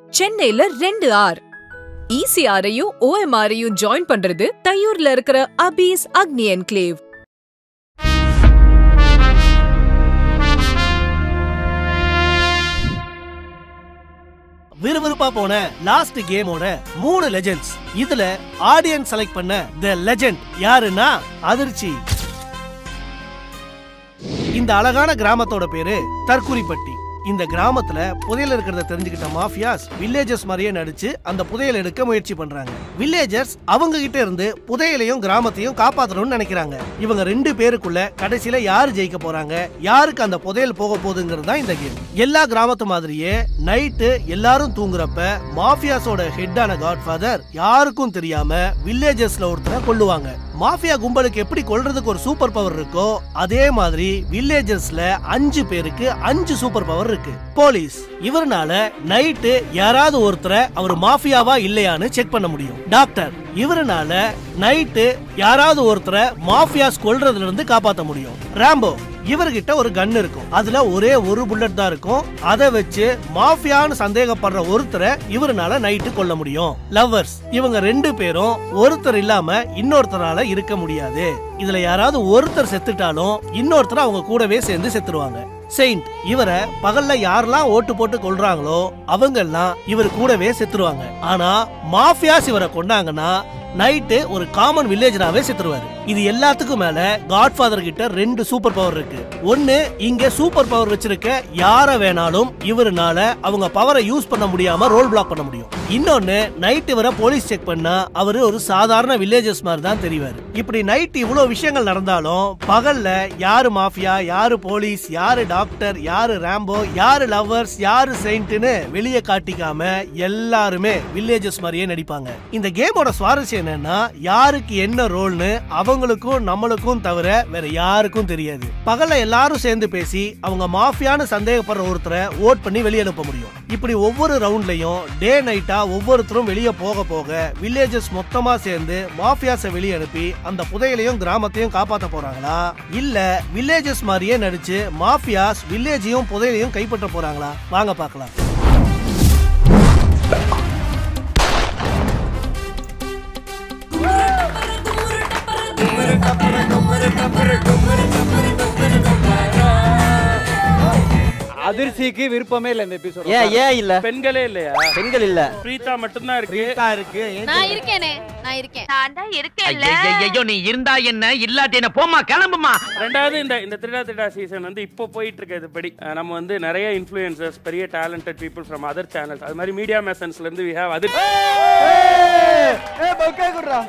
சென்னையில 2 R. ECRையும் OMRையும் join பண்றது தையூர்ல இருக்கிற அபீஸ் அக்னி என்க்ளேவ். விறுவிறுப்பா போன லாஸ்ட் கேமோட 3 லெஜெண்ட்ஸ். இதுல ஆடியன்ஸ் செலக்ட் பண்ண தி லெஜெண்ட் யாருன்னா அதிர்ச்சி. இந்த அழகான கிராமத்தோட பேரு தற்குறிப்பட்டி. இந்த கிராமத்துல புதையல் இருக்கிறத தெரிஞ்சுக்கிட்ட மாஃபியாஸ் வில்லேஜர்ஸ் மாதிரியே நடிச்சு அந்த புதையல் எடுக்க முயற்சி பண்றாங்க. வில்லேஜர்ஸ் அவங்க கிட்ட இருந்து புதையலையும் கிராமத்தையும் காப்பாற்றணும்னு நினைக்கிறாங்க. இவங்க 2 பேருக்குள்ள கடைசியில யாரு ஜெயிக்க போறாங்க, யாருக்கு அந்த புதையல் போக போகுதுங்கிறது தான் இந்த கேம். எல்லா கிராமத்து மாதிரியே நைட்டு எல்லாரும் தூங்குறப்ப மாஃபியாஸோட ஹெட்டான காட்ஃபாதர் யாருக்கும் தெரியாம வில்லேஜர்ஸ்ல ஒருத்தரை கொல்லுவாங்க. மாஃபியா கும்பலுக்கு எப்படி கொல்றதுக்கு ஒரு சூப்பர் பவர் இருக்கோ அதே மாதிரி வில்லேஜர்ஸ்ல 5 பேருக்கு 5 சூப்பர் பவர் இருக்கு. போலீஸ் இவர்னால நைட்டு யாராவது ஒருத்தரை அவர் மாஃபியாவா இல்லையான்னு செக் பண்ண முடியும். டாக்டர் இவர்னால நைட்டு யாராவது ஒருத்தரை மாஃபியாஸ் கொல்றதுல இருந்து காப்பாற்ற முடியும். ராம்போ இவர்கிட்ட ஒரு கன் இருக்கும், அதுல ஒரே ஒரு புல்லட் தான் இருக்கும். அதை வச்சு மாஃபியான்னு சந்தேகப்படுற ஒருத்தரை இவர்னால நைட்டு கொல்ல முடியும். லவ்வர்ஸ் இவங்க 2 பேரும் ஒருத்தர் இல்லாம இன்னொருத்தரால இருக்க முடியாது. இதுல யாராவது ஒருத்தர் செத்துட்டாலும் இன்னொருத்தர் அவங்க கூடவே சேர்ந்து செத்துருவாங்க. செயின்ட் இவரை பகல்ல யாரெல்லாம் ஓட்டு போட்டு கொல்றாங்களோ அவங்க எல்லாம் இவர் கூடவே செத்துருவாங்க. ஆனா மாஃபியாஸ் இவரை கொண்டாங்கன்னா நைட்டு ஒரு காமன் வில்லேஜராவே செத்துருவாரு. இது எல்லாத்துக்கும் மேல காட்ஃபாதர் கிட்ட 2 சூப்பர் பவர் இருக்கு. ஒன்னு இங்க சூப்பர் பவர் வச்சிருக்க யார வேணாலும் இவருனால அவங்க பவரை யூஸ் பண்ண முடியாம ரோல் பிளாக் பண்ண முடியும். இன்னொன்னு நைட் இவரை போலீஸ் செக் பண்ணா அவரு ஒரு சாதாரண வில்லேஜர்ஸ் மாதிரி தான் தெரிவாரு. இப்படி நைட் இவ்வளவு விஷயங்கள் நடந்தாலும் பகல்ல யாரு மாஃபியா, யாரு போலீஸ், யாரு டாக்டர், யாரு ராம்போ, யாரு லவ்வர்ஸ், யாரு செயின்ட்னு வெளியே காட்டிக்காம எல்லாருமே வில்லேஜர்ஸ் மாதிரியே நடிப்பாங்க. இந்த கேமோட சுவாரஸ்யம் என்னன்னா யாருக்கு என்ன ரோல்னு அவங்களுக்கும் நம்மளுக்கும் தவிர வேற யாருக்கும் தெரியாது. பகல்ல எல்லாரும் சேர்ந்து பேசி அவங்க மாஃபியான்னு சந்தேகப்படுற ஒருத்தரை ஓட் பண்ணி வெளியே அனுப்ப முடியும். இப்படி ஒவ்வொரு ரவுண்ட்லயும் டே நைட்டா ஒவ்வொருத்தரும் வெளியே போக போக வில்லேஜர்ஸ் மொத்தமா சேர்ந்து மாஃபியாஸை வெளியே அனுப்பி அந்த புதையலையும் கிராமத்தையும் காப்பாற்ற போறாங்களா இல்ல வில்லேஜர்ஸ் மாதிரியே நடிச்சு மாஃபியாஸ் வில்லேஜையும் புதையலையும் கைப்பற்ற போறாங்களா? வாங்க பார்க்கலாம். அதிர்ச்சிக்கு விருப்பமே இல்ல இந்த எபிசோட். ஏன் இல்ல? பெண்களே இல்லையா? பெண்கள் இல்ல, பிரீதா மட்டும் தான் இருக்கு. பிரீதா இருக்கு. நான் இருக்கேனே, நான் இருக்கேன். நான் தான் இருக்கேன்ல. ஐயோ நீ இருந்தா என்ன இல்லாட்டி என்ன, போமா கிளம்புமா. ரெண்டாவது இந்த திருடா சீசன் வந்து இப்போ போயிட்டு இருக்கிறது படி நம்ம வந்து நிறைய இன்ஃப்ளூயன்சர்ஸ், பெரிய talented people from other channels, அது மாதிரி மீடியா மேசன்ஸ்ல இருந்து we have other.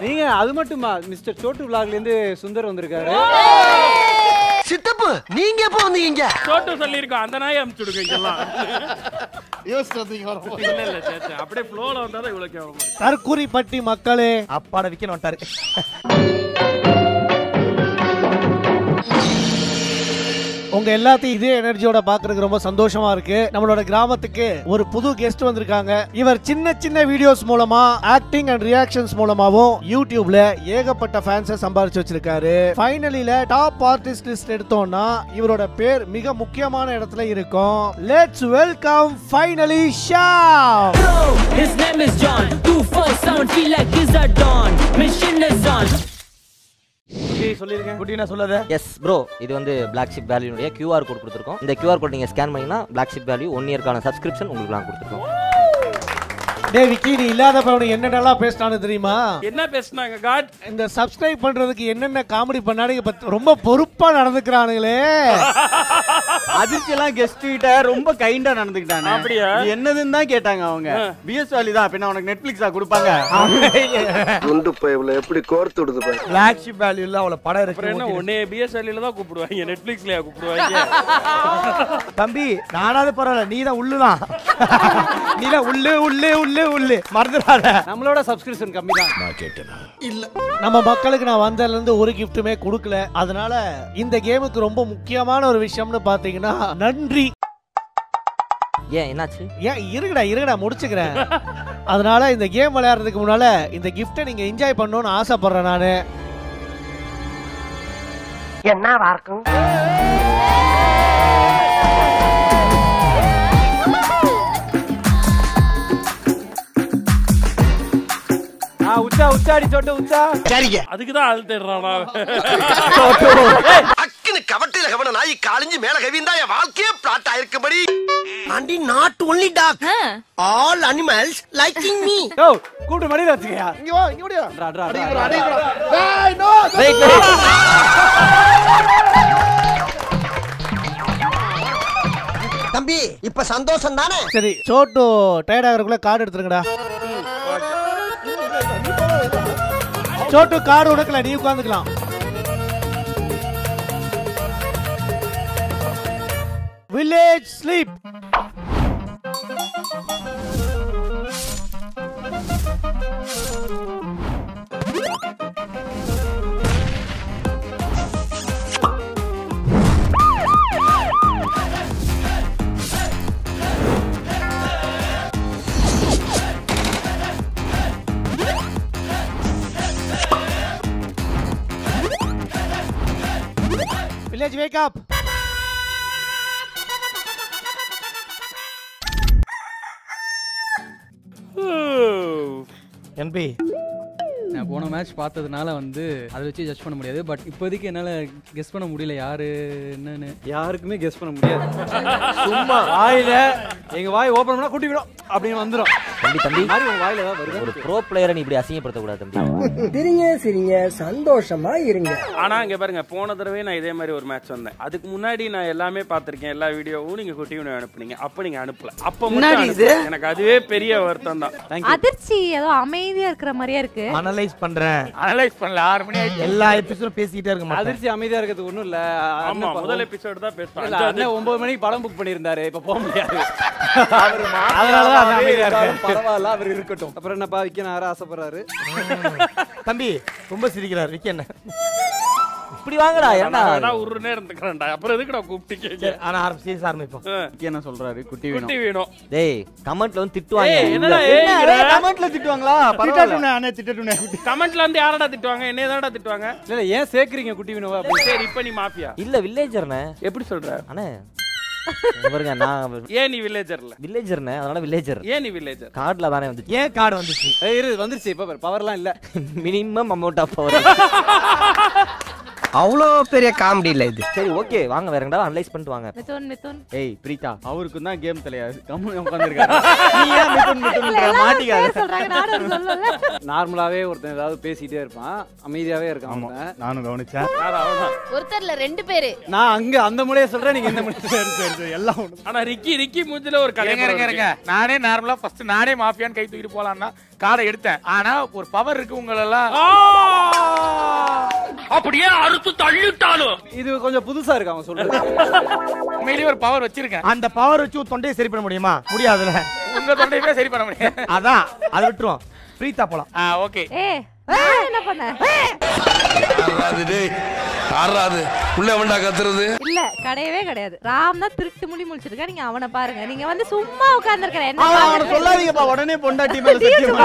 நீங்க அது மட்டுமா மிஸ்டர் சோட்டு vlogல இருந்து சுந்தர் வந்திருக்காரு. சித்தப்பு நீங்க எப்போ வந்தீங்க? சோட்டு சொல்லிருக்கோம் அந்த நாயை அனுப்பிச்சுடுங்க இங்கெல்லாம். இல்ல சேச்சா அப்படியே ஃப்ளோல வந்தாதான் இவ்வளவு கேவலமா. தற்குறிப்பட்டி மக்களே அப்பாட விக்கன் வந்துட்டாரு. உங்க எல்லாத்தையும் இதே எனர்ஜியோட பாக்குறதுக்கு ரொம்ப சந்தோஷமா இருக்கு. நம்மளோட கிராமத்துக்கு ஒரு புது கெஸ்ட் வந்திருக்காங்க. இவர் சின்ன சின்ன வீடியோஸ் மூலமா ஆக்டிங் அண்ட் ரியாக்ஷன்ஸ் மூலமாவும் யூடியூப்ல ஏகப்பட்ட ஃபேன்ஸை சம்பாதிச்சு வச்சிருக்காரு. ஃபைனலில டாப் ஆர்டிஸ்ட் லிஸ்ட் எடுத்தோம்னா இவரோட பேர் மிக முக்கியமான இடத்துல இருக்கும். Let's welcome finally Sham. His name is John. 247 feel like he's a don. Mission is on. சொல்லிருக்கேன் குட்டினா சொல்லாத. எஸ் ப்ரோ, இது வந்து பிளாக் ஷிப் வேல்யூனுடைய QR கோட் கொடுத்துருக்கோம். இந்த QR கோட் நீங்க ஸ்கேன் பண்ணீங்கன்னா பிளாக் ஷிப் வேல்யூ 1 இயர்க்கான சப்ஸ்கிரிப்ஷன் உங்களுக்கு நான் கொடுத்துருக்கோம். டேய் விக்கி, நீ இல்லாத பவன என்னென்னலாம் பேசினானு தெரியுமா? என்ன பேசினாங்க காட்? இந்த சப்ஸ்கிரைப் பண்றதுக்கு என்னென்ன காமெடி பண்ணானுங்க, ரொம்ப பொறுப்பா நடந்துக்கிறானுங்களே. அதிர்ச்சி எல்லாம் கெஸ்ட் கிட்ட ரொம்ப கைண்டா நடந்துக்கிட்டாங்க. அப்படியா? என்னதுன்னு தான் கேட்டாங்க அவங்க. பிஎஸ் வேலி தான் பின்ன உனக்கு நெட்ஃபிளிக்ஸா கொடுப்பாங்க. குண்டு பைப்ல எப்படி கோர்த்து விடுது பாரு. பிளாக் ஷிப் வேல்யூல அவள படம் இருக்கு. என்ன ஒண்ணே பிஎஸ் வேலில தான் கூப்பிடுவாங்க, நெட்ஃபிளிக்ஸ்லயா கூப்பிடுவாங்க? தம்பி நானாவது பரவாயில்ல, நீ தான் உள்ளுதான். நீ தான் உள்ளே உள்ளே உள்ளே உள்ளே மறந்துடாத. நம்மளோட சப்ஸ்கிரிப்ஷன் கம்மி தான். நான் கேட்டேனா? இல்ல, நம்ம மக்களுக்கு நான் வந்ததுல இருந்து ஒரு கிஃப்ட்டுமே கொடுக்கல. அதனால இந்த கேமுக்கு ரொம்ப முக்கியமான ஒரு விஷயம்னு பாத்தீங்கன்னா நன்றி. ஏன் என்னாச்சு? ஏன் இருங்கடா முடிச்சுக்கிறேன். அதனால இந்த கேம் விளையாடுறதுக்கு முன்னால இந்த கிஃப்ட்டை நீங்க என்ஜாய் பண்ணணும்னு ஆசைப்படுறேன் நானு. என்னவா இருக்கும்? உச்சாடி சொட்டு உச்சா. சரிங்க. அதுக்கு தான் ஆள் தேடுறானா? அக்கினு கவட்டையில கவன நாய் காலிஞ்சு மேல கவிந்தா என் வாழ்க்கையே பிளாட் ஆயிருக்கும்படி. And not only dog. All animals liking me. ஓ கூட்டு மடியில வச்சுக்கயா. இங்க வா, இங்க ஓடியா. அடிங்கடா. டேய் நோ. தம்பி இப்ப சந்தோஷம் தானே? சரி Chhotu tired ஆகிறதுக்குள்ள card எடுத்துருங்கடா. Chhotu card உனக்குல நீ உட்காந்துக்கலாம். Village sleep. Village, wake up! NP. நான் போன மேட்ச் பார்த்ததுனால வந்து அதை வச்சு ஜட்ஜ் பண்ண முடியாது. பட் இப்போதைக்கு என்னால் கெஸ் பண்ண முடியல யாரு என்னன்னு. யாருக்குமே கெஸ் பண்ண முடியாது. சும்மா வாயில எங்க வாய் ஓபன் பண்ணா குட்டி விடும் அப்படின்னு வந்துரும். தம்பி மாதிரி உங்க வாயில தான் வருது. ஒரு ப்ரோ பிளேயரை நீ இப்படி அசிங்கப்படுத்த கூடாது தம்பி. சிரிங்க சந்தோஷமா இருங்க. ஆனா இங்க பாருங்க, போன தடவை நான் இதே மாதிரி ஒரு மேட்ச் வந்தேன். அதுக்கு முன்னாடி நான் எல்லாமே பார்த்திருக்கேன், எல்லா வீடியோவும் நீங்க குட்டியும் அனுப்புனீங்க. அப்ப நீங்க அனுப்பல. அப்ப முன்னாடி எனக்கு அதுவே பெரிய வருத்தம் தான். அதிர்ச்சி ஏதோ அமைதியா இருக்கிற மாதிரியே இருக்கு. அனலைஸ் பண்றேன். அனலைஸ் பண்ணல 6 மணி ஆயிடுச்சு. எல்லா எபிசோடும் பேசிட்டே இருக்க மாட்டேன். அதிர்ச்சி அமைதியா இருக்கிறது ஒண்ணும் இல்ல. ஆமா முதல் எபிசோட் தான் பேசுறேன். அண்ணன் 9 மணிக்கு படம் புக் பண்ணியிருந்தாரு. இப்ப போக முடியாது. அதனாலதான் அமைதியா இருக்காரு. பரவாயில்ல அவர் இருக்கட்டும். அப்புறம் என்னப்பா விக்கனார ஆசைப்படுறாரு. தம்பி ரொம்ப சிரிக்கிறார் விக்கி என்ன. இப்படி வாங்கடா என்ன நான் ஒரு நேரம் இருந்துக்கறேன்டா. அப்புறம் எதுக்குடா கூப்பிட்டீங்க? ஆனா சீரியஸ் ஆரம்பிப்போம். விக்கி என்ன சொல்றாரு? குட்டி குட்டி வேணும். டேய் கமெண்ட்ல வந்து திட்டுவாங்க. என்னடா கமெண்ட்ல திட்டுவாங்களா? திட்டட்டுனே அண்ணே திட்டட்டுனே. கமெண்ட்ல வந்து யாரடா திட்டுவாங்க? என்னைய தான்டா திட்டுவாங்க. இல்ல ஏன் சேர்க்கறீங்க குட்டி வினோவா? சரி இப்ப நீ மாஃபியா. இல்ல வில்லேஜர்னே. எப்படி சொல்ற? அண்ணே பாருங்க நான் ஏன் நீ வில்லேஜர்ல? வில்லேஜர்னே அதனால வில்லேஜர். ஏன் நீ வில்லேஜர்? கார்டுல தானே வந்துச்சு. ஏன் கார்டு வந்துச்சு? இரு வந்துருச்சு. இப்ப பவர்லாம் இல்ல. Minimum amount of power. அவ்வளோ பெரிய காமெடி இல்ல இது. சரி ஓகே வாங்க வேற எங்கடா அனலைஸ் பண்ணிட்டு வாங்க. மிதுன் ஏய் பிரீதா அவருக்கு தான் கேம் தெரியாது. கம்முனு உட்கார்ந்திருக்காரு. நீ ஏன் மிதுன்ன்ற மாட்டிக்காத. சொல்றாங்க நானும் சொல்லல. நார்மலாவே ஒருத்தன் ஏதாவது பேசிட்டே இருப்பான். அமைதியாவே இருக்கான் அவன். நானும் கவனிச்சேன். ஒருத்தர்ல 2 பேரு. நான் அங்க அந்த மூலைய சொல்றேன், நீங்க இந்த மூலைய சரி எல்லாம் ஒண்ணு. ஆனா ரிக்கி மூஞ்சில ஒரு கலைஞர் இருங்க. நானே நார்மலா ஃபர்ஸ்ட் நானே மாஃபியான்னு கை தூக்கிட்டு போலாம்னா காரை எடுத்தேன். ஆனா ஒரு பவர் இருக்கு உங்களெல்லாம் அப்படியே அறுத்து தள்ளிட்டாலும். இது கொஞ்சம் புதுசா இருக்கு அவன் சொல்றது. உண்மையிலேயே ஒரு பவர் வச்சிருக்கேன். அந்த பவர் வச்சு தொண்டையை சரி பண்ண முடியுமா? முடியாதுல. உங்க தொண்டையுமே சரி பண்ண முடியாது. அதான் அதை விட்டுருவோம். பிரீதா போலாம். ஓகே. நான் என்ன பண்ணேன்? உள்ள வண்டா கத்துறது இல்ல கிடையவே கிடையாது. ராம் தான் திருட்டு முழி முழிச்சிருக்கா. நீங்க அவனை பாருங்க. நீங்க வந்து சும்மா உட்கார்ந்திருக்கற. என்ன அவன சொல்லாதீங்கப்பா. உடனே பொண்டாட்டி மேல சத்தியம்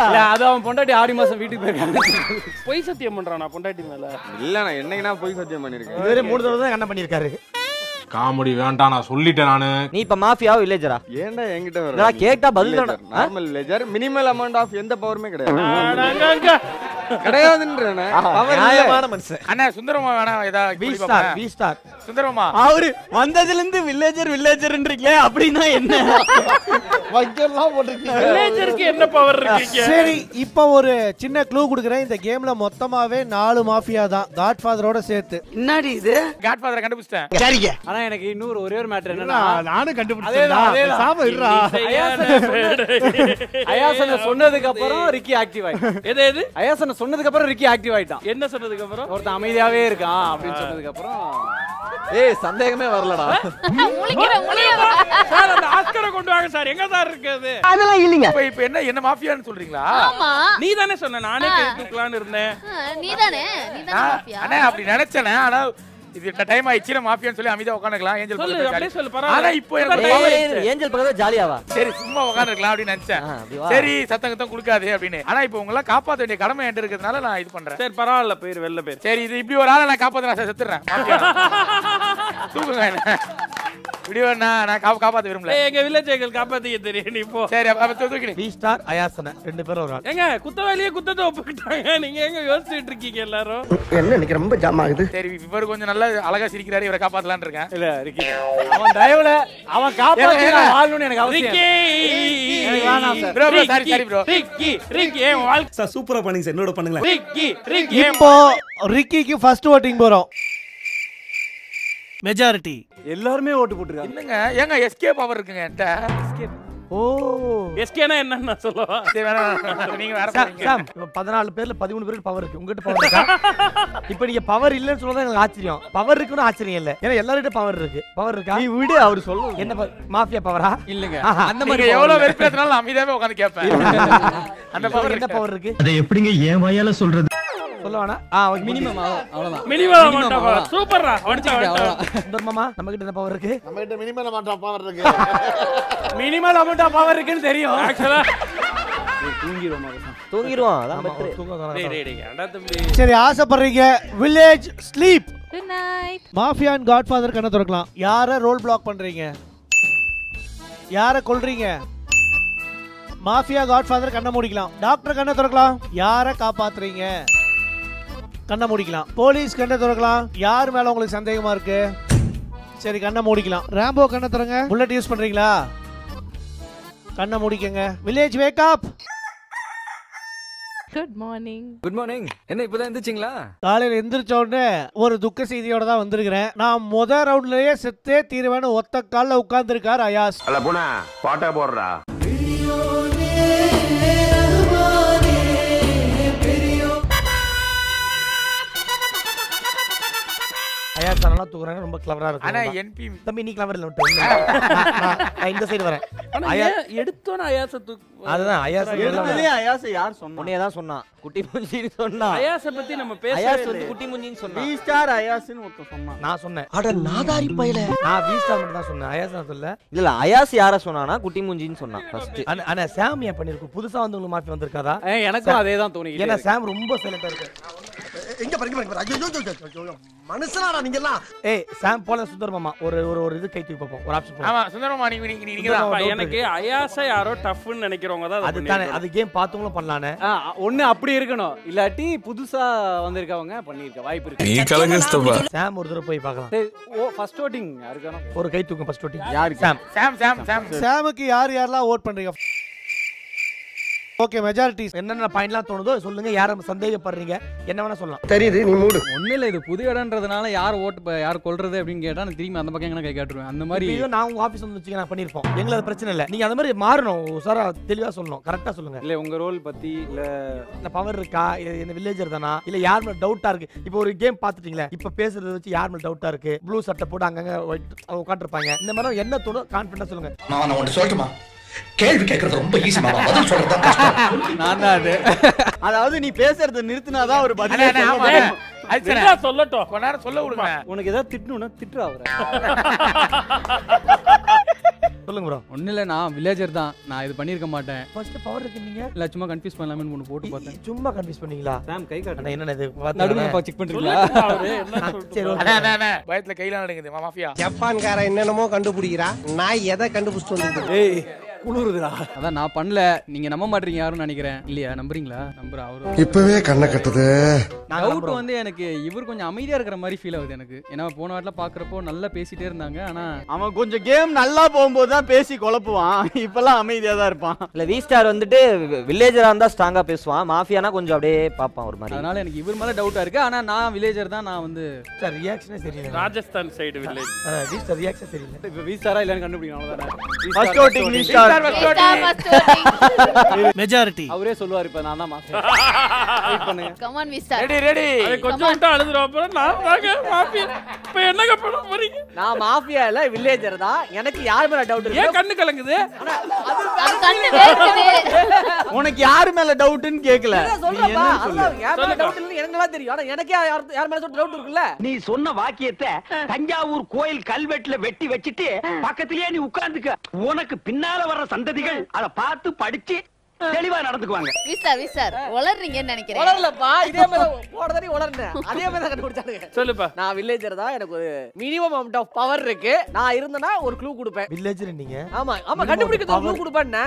இல்ல. அது அவன் பொண்டாட்டி 6 மாசம் வீட்டுக்கு போயிருக்காங்க. பொய் சத்தியம் பண்றானா பொண்டாட்டி மேல? இல்ல நான் என்னைக்கு நான் போய் சத்தியம் பண்ணிருக்கேன். இதுவரை 3 தடவை தான் கண்ண பண்ணிருக்காரு. காமெடி வேண்டாம் நான் சொல்லிட்டேன் நானு. நீ இப்ப மாஃபியாவோ வில்லேஜரா? ஏன்டா என்கிட்ட வர? நான் கேட்டா பதில் தான. Normal villager minimal amount of எந்த பவருமே கிடையாது. கிடையாதுன்றேனே. பவர் நியாயமான மனுஷன். அண்ணா சுந்தரமா வேணா ஏதாவது வி ஸ்டார் சுந்தரமா அவரு வந்ததுல இருந்து வில்லேஜர்ன்றீங்களே அப்படினா என்ன? வைக்கெல்லாம் போட்டுருக்கீங்க. வில்லேஜருக்கு என்ன பவர் இருக்கீங்க? சரி இப்போ ஒரு சின்ன க்ளூ கொடுக்குறேன். இந்த கேம்ல மொத்தமாவே 4 மாஃபியா தான், காட்ஃபாதரோட சேர்த்து. என்னடி இது? காட்ஃபாதரை கண்டுபிடிச்சேன். சரிங்க. ஆனா எனக்கு இன்னொரு ஒரே ஒரு மேட்டர் என்னன்னா நானும் கண்டுபிடிச்சேன். சாம இருடா. அயாசன சொன்னதுக்கு அப்புறம் ரிக்கி ஆக்டிவ் ஆயிட்டான். எது அயாசன சொன்னதுக்கு அப்புறம் ரிக்கி ஆக்டிவ் ஆயிட்டான். என்ன சொன்னதுக்கு அப்புறம்? ஒருத்தன் அமைதியாவே இருக்கான் அப்படின்னு சொன்னதுக்கு அப்புறம் சந்தேகமே வரலடா. சார் அந்த ஆஸ்கரை கொண்டு வாங்க சார். எங்க சார் இருக்குது? அதெல்லாம் இல்லைங்க. இப்ப என்ன மாஃபியான்னு சொல்றீங்களா? ஆமா. நீ தானே சொன்ன. நானே கேட்கலாம்னு இருந்தேன். நீதானே மாஃபியா. அண்ணா அப்படி நினைச்சேனே. ஆனா இது டைம் ஆயிடுச்சு. மாஃபியான்னு சொல்லி அமைதியா உட்காந்துக்கலாம். ஏஞ்சல் சொல்லு பக்கத்துல அப்படியே சொல்லு. ஆனா பரவாயில்லை. இப்போ என்ன ஏஞ்சல் பக்கத்துல ஜாலியாவா? சரி சும்மா உட்காந்துருக்கலாம் அப்படின்னு நினைச்சேன். சரி சத்தம் கொடுக்காது அப்படின்னு. ஆனா இப்போ உங்களை காப்பாற்ற வேண்டிய கடமை என்கிட்ட இருக்கிறதுனால நான் இது பண்றேன். சரி பரவாயில்ல. பேர் வெளில பேர். சரி இது இப்படி ஒரு ஆளை நான் காப்பாற்ற நான் செத்துறேன். தூக்குங்க என்ன. வீடியோ நான் காப்பாத்த விரும்பல. எங்க வில்லேஜ்கள் காப்பாத்திக்க தெரியும் நீ போ. சரி அப்ப தூக்கிடு. வி ஸ்டார் அயாசன ரெண்டு பேரும் ஒரு ஆள். ஏங்க குத்தவாளியே குத்தத்தை ஒப்புக்கிட்டாங்க. நீங்க எங்க யோசிச்சுட்டு இருக்கீங்க எல்லாரும்? என்ன இன்னைக்கு ரொம்ப ஜாம் ஆகுது. சரி இவர் கொஞ்சம் நல்லா அழகா சிரிக்கிறாரு, இவரை காப்பாத்தலாம்னு இருக்கேன். இல்ல ரிக்கி அவன் தயவுல அவன் காப்பாத்தினா வாழணும்னு எனக்கு அவசியம். ரிக்கி வேணாம் sir. Bro sorry bro. Ricky ஏன் வாழ்க்கை சார் சூப்பரா பண்ணுங்க சார். என்னோட பண்ணுங்களேன். ரிக்கி இப்போ ரிக்கிக்கு ஃபர்ஸ்ட் ஓட்டிங் போறோம். மெஜாரிட்டி எல்லாருமே ஓட்டு போட்டுருக்காங்க. என்னங்க ஏங்க எஸ்கேப் பவர் இருக்குங்க என்கிட்ட. எஸ்கேப். ஓ எஸ்கேனா என்னன்னு நான் சொல்லவா? சரி வேணாம் நீங்க வேற பாருங்க. சாம் 14 பேர்ல 13 பேருக்கு பவர் இருக்கு. உங்ககிட்ட பவர் இருக்கா? இப்போ நீங்க பவர் இல்லன்னு சொல்றதா எனக்கு ஆச்சரியம். பவர் இருக்குன்னு ஆச்சரியம் இல்ல. ஏன்னா எல்லார்கிட்ட பவர் இருக்கு. பவர் இருக்கா? நீ விடு அவர் சொல்லுங்க. என்ன மாஃபியா பவரா? இல்லங்க. அந்த மாதிரி எவ்வளவு வெறுப்பேத்தனால அமைதியாவே உட்கார்ந்து கேட்பேன். அந்த பவர் என்ன பவர் இருக்கு? அதை எப்படிங்க ஏன் வாயால சொல்றது? சொல்லவானா? மினிமம் அவ்வளவுதான். மினிமம் அமௌண்ட் சூப்பர்ரா. மாமா நம்ம கிட்ட என்ன பவர் இருக்கு? நம்ம கிட்ட மினிமம் அமௌண்ட் ஆஃப் பவர் இருக்கு. மினிமம் அமௌண்ட் ஆஃப் பவர் இருக்குன்னு தெரியும். ஆக்சுவலா தூங்கிடுவான். அதான் சரி ஆசைப்படுறீங்க village sleep. Good night. Mafia and Godfather கண்ணை திறக்கலாம். யாரை ரோல் பிளாக் பண்றீங்க? யாரை கொல்றீங்க? மாஃபியா காட்ஃபாதர் கண்ணை மூடிக்கலாம். டாக்டர் கண்ணை திறக்கலாம். யாரை காப்பாத்துறீங்க? கண்ணை மூடிக்கலாம். போலீஸ் கண்ணை திறக்கலாம். யார் மேல உங்களுக்கு சந்தேகமா இருக்கு? சரி கண்ணை மூடிக்கலாம். ராம்போ கண்ணை திறங்க. புல்லட் யூஸ் பண்றீங்களா? கண்ணை மூடிக்கங்க. Village wake up. Good morning. Good morning. என்ன இப்பதான் எந்திரிச்சிங்களா? காலையில எந்திரிச்ச உடனே ஒரு துக்க செய்தியோட தான் வந்திருக்கிறேன். நான் முதல் ரவுண்ட்லயே செத்தே தீர்வேன்னு ஒத்த கால்ல உட்கார்ந்து இருக்காரு அயாஸ். அல்ல போனா பாட்டா போடுறா. அயாஸ் நல்லா தூக்குறாங்க. ரொம்ப கிளவரா இருக்கு. ஆனா என்பி தம்பி நீ கிளவர் இல்ல விட்டு. நான் இந்த சைடு வரேன். எடுத்தோன அயாச அதுதான் அயாஸ் எடுத்ததே அயாஸ் யார் சொன்னா? உன்னைய தான் சொன்னான். குட்டி முஞ்சின்னு சொன்னா. அயாச பத்தி நம்ம பேசவே அயாஸ் இல்ல. வந்து குட்டி முஞ்சின்னு சொன்னா. வி ஸ்டார் அயாஸ்னு ஒருத்தன் சொன்னான். நான் சொன்னேன். அட நாதாரி பயல. நான் வி ஸ்டார் மட்டும் தான் சொன்னேன். அயாஸ் நான் சொல்ல. இல்ல அயாஸ் யார சொன்னானா? குட்டி முஞ்சின்னு சொன்னான் ஃபர்ஸ்ட். ஆனா சாம் ஏன் பண்ணிருக்கு? புதுசா வந்தவங்க மாஃபி வந்திருக்காதா? எனக்கும் அதே தான் தோணுது. ஏன்னா சாம் ரொம்ப சைலண்டா இருக்கு. எங்க பாருங்க ஐயோ மனுஷனாடா நீங்க எல்லாம். ஏய் சாம் போல சுந்தர் மாமா ஒரு ஒரு ஒரு இது கை தூக்கி பாப்போம். ஒரு ஆப்ஷன். ஆமா சுந்தரமா நீங்க தான். எனக்கு அயாச யாரோ டஃப்னு நினைக்கிறவங்க தான் அது தானே. அது கேம் பாத்தவங்களும் பண்ணலானே. ஒண்ணு அப்படி இருக்கணும். இல்லாட்டி புதுசா வந்திருக்கவங்க பண்ணிருக்க வாய்ப்பு இருக்கு. நீ கலங்கஸ்தபா. சாம் ஒரு தடவை போய் பார்க்கலாம். சரி ஓ ஃபர்ஸ்ட் ஓட்டிங் யாருக்கான? ஒரு கை தூக்கு ஃபர்ஸ்ட் ஓட்டிங். யாருக்கு? சாம். சாம் சாம் சாம். சாமுக்கு யாரெல்லாம் ஓட் பண்றீங்க? ஓகே மெஜாரிட்டி என்னென்ன பாயிண்ட்லாம் தோணுதோ சொல்லுங்க. யாரும் சந்தேகப்படுறீங்க என்ன வேணா சொல்லலாம். தெரியுது நீ மூடு. ஒண்ணு இல்ல இது புது இடம்ன்றதுனால யார் ஓட்டு யார் கொல்றது அப்படின்னு கேட்டா நான் திரும்பி அந்த பக்கம் எங்க கை காட்டுவேன். அந்த மாதிரி இது நான் உங்க ஆபீஸ் வந்து வச்சுக்க நான் பண்ணிருப்போம். எங்களுக்கு அது பிரச்சனை இல்ல. நீங்க அந்த மாதிரி மாறணும். சாரா தெளிவா சொல்லணும். கரெக்ட்டா சொல்லுங்க. இல்ல உங்க ரோல் பத்தி இல்ல இந்த பவர் இருக்கா? இந்த வில்லேஜர் தானா? இல்ல யார் மேல டவுட்டா இருக்கு? இப்போ ஒரு கேம் பாத்துட்டீங்களா? இப்போ பேசுறது வச்சு யார் மேல டவுட்டா இருக்கு? ப்ளூ சட்டை போட்டு அங்கங்க உட்கார்ந்திருப்பாங்க. இந்த மாதிரி என்ன தோணும் கான்ஃபிடன்ட்டா சொல்லுங்க. நான் ஒன்னு சொல்லட்டுமா? கேள்வி கேட்கறது ரொம்ப ஈஸி மாமா. பதில் சொல்றது கஷ்டம். நான் தான் அது. அதாவது நீ பேசுறத நிறுத்தினாதான் ஒரு பதில் சொல்லட்டும். கொஞ்ச நேரம் சொல்ல விடுங்க. உனக்கு ஏதாவது திட்டணும்னா திட்டுறா அவரை. சொல்லுங்க ப்ரோ. ஒண்ணு இல்ல நான் வில்லேஜர் தான். நான் இது பண்ணிருக்க மாட்டேன். ஃபர்ஸ்ட் பவர் இருக்கு நீங்க. இல்ல சும்மா கன்ஃபியூஸ் பண்ணலாம்னு ஒன்னு போட்டு பார்த்தேன். சும்மா கன்ஃபியூஸ் பண்ணீங்களா? சாம் கை காட்டு. என்ன இது நடுவுல செக் பண்றீங்களா? அண்ணா பயத்துல கையில நடக்குது மாஃபியா. ஜப்பான்கார என்னென்னமோ கண்டுபிடிக்கிறான். நான் எதை கண்டுபிடிச்சிட்டு வந்திருக்கேன்? ஏய் குளுருதுடா. அதான் நான் பண்ணல. நீங்க நம்ப மாட்டீங்க யாரும் நினைக்கிறேன். இல்லையா நம்புறீங்களா? நம்புறேன். அவரு இப்பவே கண்ணை கட்டுது. டவுட் வந்து எனக்கு இவர் கொஞ்சம் அமைதியா இருக்கிற மாதிரி ஃபீல் ஆகுது எனக்கு. ஏன்னா போன வாட்டில பாக்குறப்போ நல்லா பேசிட்டே இருந்தாங்க. ஆனா அவன் கொஞ்சம் கேம் நல்லா போகும்போது தான் பேசி குழப்புவான். இப்பெல்லாம் அமைதியா தான் இருப்பான். இல்ல வி ஸ்டார் வந்துட்டு வில்லேஜரா இருந்தா ஸ்ட்ராங்கா பேசுவான். மாஃபியானா கொஞ்சம் அப்படியே பாப்பான் ஒரு மாதிரி. அதனால எனக்கு இவர் மேல டவுட்டா இருக்கு. ஆனா நான் வில்லேஜர் தான். நான் வந்து சார் ரியாக்ஷனே சரியில்லை. Rajasthan side village. V star reaction சரியில்லை. இப்ப வி ஸ்டாரா இல்லன்னு கண்டுபிடிக்கணும் அவ்வளவுதானே. First voting V star. Majority அவரே சொல்லுவார். இப்ப நான் தான் மாஸ்டர். வெயிட் பண்ணுங்க. Come on V star. Ready ready. கொஞ்சம் விட்டு அழுதுறோம். அப்புறம் நான் தாங்க மாஃபியா. இப்போ என்னங்க பண்ண போறீங்க? நான் மாஃபியா இல்ல வில்லேஜர் தான். எனக்கு யார் மேல டவுட் இருக்கு? ஏன் கண்ணு கலங்குது? அது கண்ணு வேர்க்குது. உனக்கு யார் மேல டவுட்னு கேக்கல. நீ என்ன சொல்ல? யார் மேல டவுட் இல்ல எனக்கு நல்லா தெரியும். ஆனா எனக்கு யார் மேல டவுட் இருக்குல்ல? நீ சொன்ன வாக்கியத்தை தஞ்சாவூர் கோயில் கல்வெட்டுல வெட்டி வச்சிட்டு பக்கத்திலேயே நீ உட்கார்ந்துக்க. உனக்கு பின்னால வர்ற சந்ததிகள் அத பார்த்து படிச்சு தெளிவா நடந்துக்குவாங்க. விசார் உளறீங்கன்னு நினைக்கிறேன். உளறலப்பா, இதே மாதிரி போறதடி உளறனே. அதே மாதிரி தான் கண்டுபிடிச்சானுங்க. சொல்லுப்பா. நான் வில்லேஜர் தான், எனக்கு ஒரு மினிமம் அமௌண்ட் ஆஃப் பவர் இருக்கு. நான் இருந்தனா ஒரு க்ளூ கொடுப்பேன். வில்லேஜர் நீங்க? ஆமா கண்டுபிடிக்கிறது க்ளூ கொடுப்பேன்னா.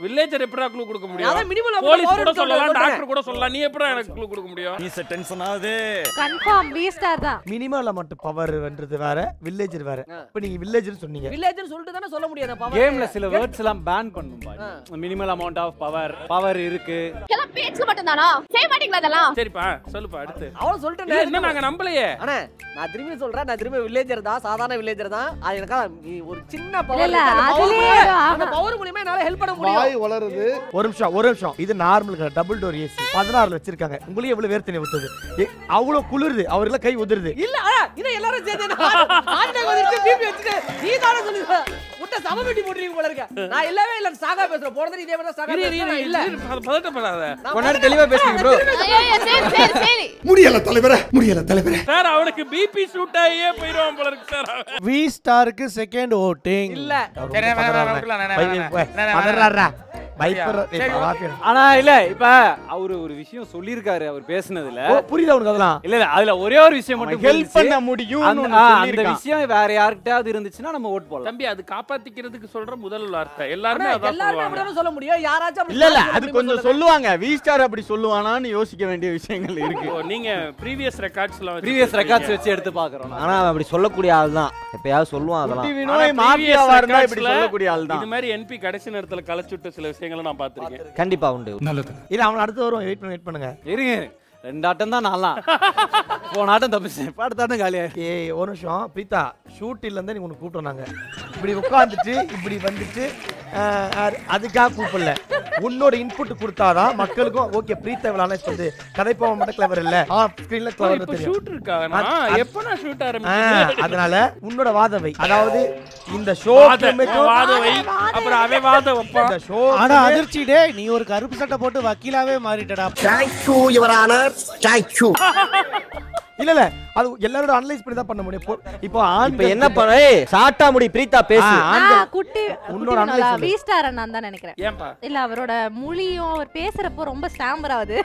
வில்லேஜர் எப்படா க்ளூ கொடுக்க முடியும்? அத மினிமம் போலீஸ் கூட சொல்லலாம், டாக்டர் கூட சொல்லலாம். நீ எப்படா எனக்கு க்ளூ கொடுக்க முடியும்? நீ டென்ஷன் ஆகுது. கன்ஃபார்ம் V-Star தான். மினிமம் அமௌண்ட் பவர்ன்றது வேற, வில்லேஜர் வேற. இப்போ நீங்க வில்லேஜர் சொன்னீங்க. வில்லேஜர் சொல்லிட்டு தான சொல்ல முடியும். பவர் கேம்ல சில வேர்ட்ஸ் எல்லாம் பேன் பண்ணும் பாரு. மினிமல் அமௌண்ட் ஆஃப் பவர் இருக்கு. எல்லாம் பேச்சு மட்டும் தானா? செய்ய மாட்டீங்களா அதெல்லாம்? சரிப்பா சொல்லுப்பா அடுத்து. அவள சொல்லிட்டேன். என்ன நாங்க நம்பலையே. அண்ணே நான் திரும்பி சொல்றேன், நான் திரும்பி வில்லேஜர் தான், சாதாரண வில்லேஜர் தான். அது எனக்கு ஒரு சின்ன பவர் இல்ல, இருக்கு. அதுலயே அந்த பவர் மூலமா என்னால ஹெல்ப் பண்ண முடியும். வாய் வளருது. ஒரு நிமிஷம். இது நார்மல் டபுள் டோர் ஏசி 16ல வச்சிருக்காங்க. உங்களுக்கு எவ்வளவு வேர்த்தனை ஊத்துது? அவ்வளவு குளிருது, அவர்ல கை உதிருது. இல்ல இத எல்லாரும் சேர்ந்து ஆண்டை வந்துட்டு பிபி வச்சிட்டு நீ தான சொல்லுங்க. முட்டை சமபெட்டி போடுறீங்க போல இருக்க. நான் இல்லவே இல்ல, சாகா பேசுறேன். போறதே இதே மாதிரி சாகா பேசுறேன். இல்ல பதட்டப்படாத. கொஞ்ச தெளிவா பேசுங்க ப்ரோ. சரி. முடியல தலைவரே. சார் அவனுக்கு பிபி ஷூட் ஆகியே போயிடுவான் போல இருக்கு சார். V-Starக்கு second voting. இல்ல சரி பதறாரா பைப்பர். ஆனா இல்ல இப்ப அவரு ஒரு விஷயம் சொல்லிருக்காரு அவர் பேசுனதுல. புரியுதா உனக்கு அதெல்லாம்? இல்ல அதுல ஒரே ஒரு விஷயம் மட்டும் ஹெல்ப் பண்ண முடியும். அந்த விஷயம் வேற யார்கிட்டயாவது இருந்துச்சுன்னா நம்ம ஓட் போடலாம். தம்பி அது காப்பாத்திக்கிறதுக்கு சொல்ற முதல் வார்த்தை எல்லாரும் அதான் எல்லாரும் சொல்லுவாங்க. அப்படி சொல்ல முடியும். யாராச்சும் இல்ல அது கொஞ்சம் சொல்லுவாங்க. V-Star அப்படி சொல்லுவானான்னு யோசிக்க வேண்டிய விஷயங்கள் இருக்கு. நீங்க ப்ரீவியஸ் ரெக்கார்ட்ஸ்ல வச்சு எடுத்து பாக்குறோம். ஆனா அப்படி சொல்லக்கூடிய ஆள் தான் எப்பயாவது சொல்லுவான். அதெல்லாம் வினோய் மாஃபியாவா இருந்தா இப்படி சொல்லக்கூடிய ஆள் தான். இது மாதிரி என்பி கடைசி நேரத்துல கலச்சுட்ட சில விஷயங்களை நான் பாத்திருக்கேன். கண்டிப்பா உண்டு. நல்லது. இல்ல அவன் அடுத்து வரும். வெயிட் பண்ணுங்க. இருங்க 2 ஆட்டம் தான் நான்லாம். போன ஆட்டம் தப்பிச்சேன். அடுத்த ஆட்டம் காலியா. ஒரு நிமிஷம் பிரீதா, ஷூட்டில இருந்து நீங்க கூப்பிட்டு வந்தாங்க. இப்படி உட்கார்ந்துட்டு இப்படி வந்துட்டு அதுக்காக கூப்பிடல. உன்னோட இன்புட் கொடுத்தாதான் மக்களுக்கும் ஓகே பிரீதா இவ்வளவு வந்து கதைப்பவன் மட்டும் கிளவர் இல்ல, ஸ்கிரீன்ல கிளவர் தெரியும். ஷூட் இருக்கானா? எப்ப நான் ஷூட் ஆரம்பிச்சேன். அதனால உன்னோட வாதவை, அதாவது இந்த ஷோ வாதவை அப்புறம் அவே வாத வைப்பான். இந்த ஷோ ஆனா அதிர்ச்சி டே, நீ ஒரு கருப்பு சட்டை போட்டு வக்கீலாவே மாறிட்டடா. Thank you, Your Honor. Thank you. இல்ல அது எல்லாரோட அனலைஸ் பண்ணி தான் பண்ண முடியும். இப்போ இப்ப என்ன பண்ண ஷார்ட்டா முடி பிரீதா பேசு. குட்டி உன்னோட அனலைஸ் V-Star நான் தான் நினைக்கிறேன். ஏன்பா? இல்ல அவரோட மொழியும் அவர் பேசுறப்போ ரொம்ப ஸ்டாம்பர் ஆகுது.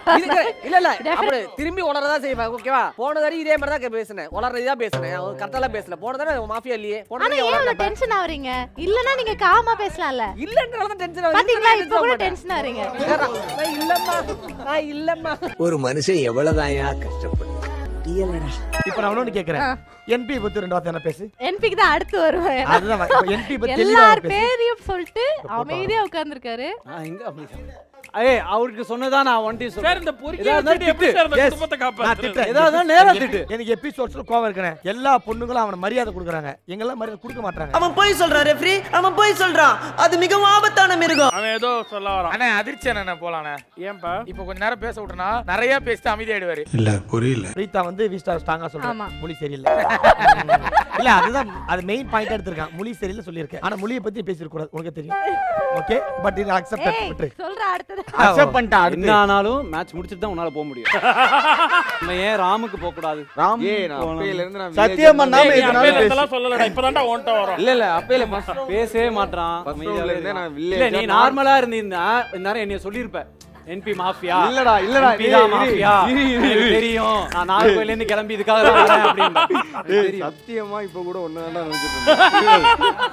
இல்ல அப்படி திரும்பி உளறதா செய்வேன். ஓகேவா? போன தடவை இதே மாதிரி தான் பேசினேன். உளறதா பேசினேன். கரெக்ட்டா பேசல. போன தடவை மாஃபியா இல்லையே. போன ஆனா ஏன் டென்ஷன் ஆவறீங்க? இல்லனா நீங்க காமா பேசலாம்ல. இல்லன்றதால தான் டென்ஷன் ஆவறீங்க. பாத்தீங்களா இப்ப கூட டென்ஷன் ஆறீங்க. நான் இல்லம்மா. ஒரு மனுஷன் எவ்வளவுதாயா கஷ்டப்படு. இப்போ நான் ஒன்னு கேக்குறேன். என்பி பத்தி 2 வார்த்தை என்ன பேசு. என்பிக்கு தான் அடுத்து வருவேன். அதுதான் என்பி பத்தி எல்லார் பேரையும் சொல்லிட்டு அமைதியா உட்கார்ந்திருக்காரு. எங்க அப்படி அவருக்கு சொன்னதா நான் ஒன்டி சார் சொல்றேன். இந்த பொறுக்கி எப்படி சார் அந்த குடும்பத்தை காப்பாத்துறது? ஏதாவது நேரா திட்டு. எனக்கு எபிசோட்ஸ்ல கோவம் இருக்கனே. எல்லா பொண்ணுங்களும் அவன மரியாதை கொடுக்கறாங்க. எங்கெல்லாம் மரியாதை கொடுக்க மாட்டாங்க. அவன் போய் சொல்றான் ரெஃப்ரி. அவன் போய் சொல்றான். அது மிகவும் ஆபத்தான மிருகம். அவன் ஏதோ சொல்ல வரான். அண்ணா அதிர்ச்சி அண்ணா போலானே. ஏன்பா? இப்போ கொஞ்ச நேரம் பேச விட்டுனா நிறைய பேசிட்டு அமைதியாயிடுவாரு. இல்ல புரியல. பிரீதா வந்து V-Star ஸ்ட்ராங்கா சொல்றான். மொழி சரியில்லை. இல்ல அதுதான் அது மெயின் பாயிண்ட் எடுத்துர்க்கான். மொழி சரியில்லை சொல்லிருக்கேன். ஆனா மொழியை பத்தி பேசிர கூடாது. உங்களுக்கு தெரியும். ஓகே பட் இது அக்செப்ட் விட்டு. சொல்ற அடுத்து அக்செப்ட் பண்ணிட்டா. என்ன ஆனாலும் மேட்ச் முடிச்சிட்டு தான் உன்னால போக முடியும். நம்ம ஏன் ராமுக்கு போக கூடாது? ராம் நான் அப்பையில இருந்து நான் சத்தியம் பண்ணாம இதெல்லாம் சொல்லலடா. இப்பதான்டா ஓன்ட்ட வரோம். இல்ல அப்பையில பேசவே மாட்றான். இல்ல நீ நார்மலா இருந்தீன்னா இந்நேரம் என்னைய சொல்லிருப்ப. என்பி மாஃபியா இல்லடா மாஃபியா தெரியும். நான் நாகர்கோயில இருந்து கிளம்பி இதுக்காக வரேன் அப்படினா சத்தியமா இப்ப கூட ஒண்ணாண்டா நினைச்சிட்டு இருந்தேன்.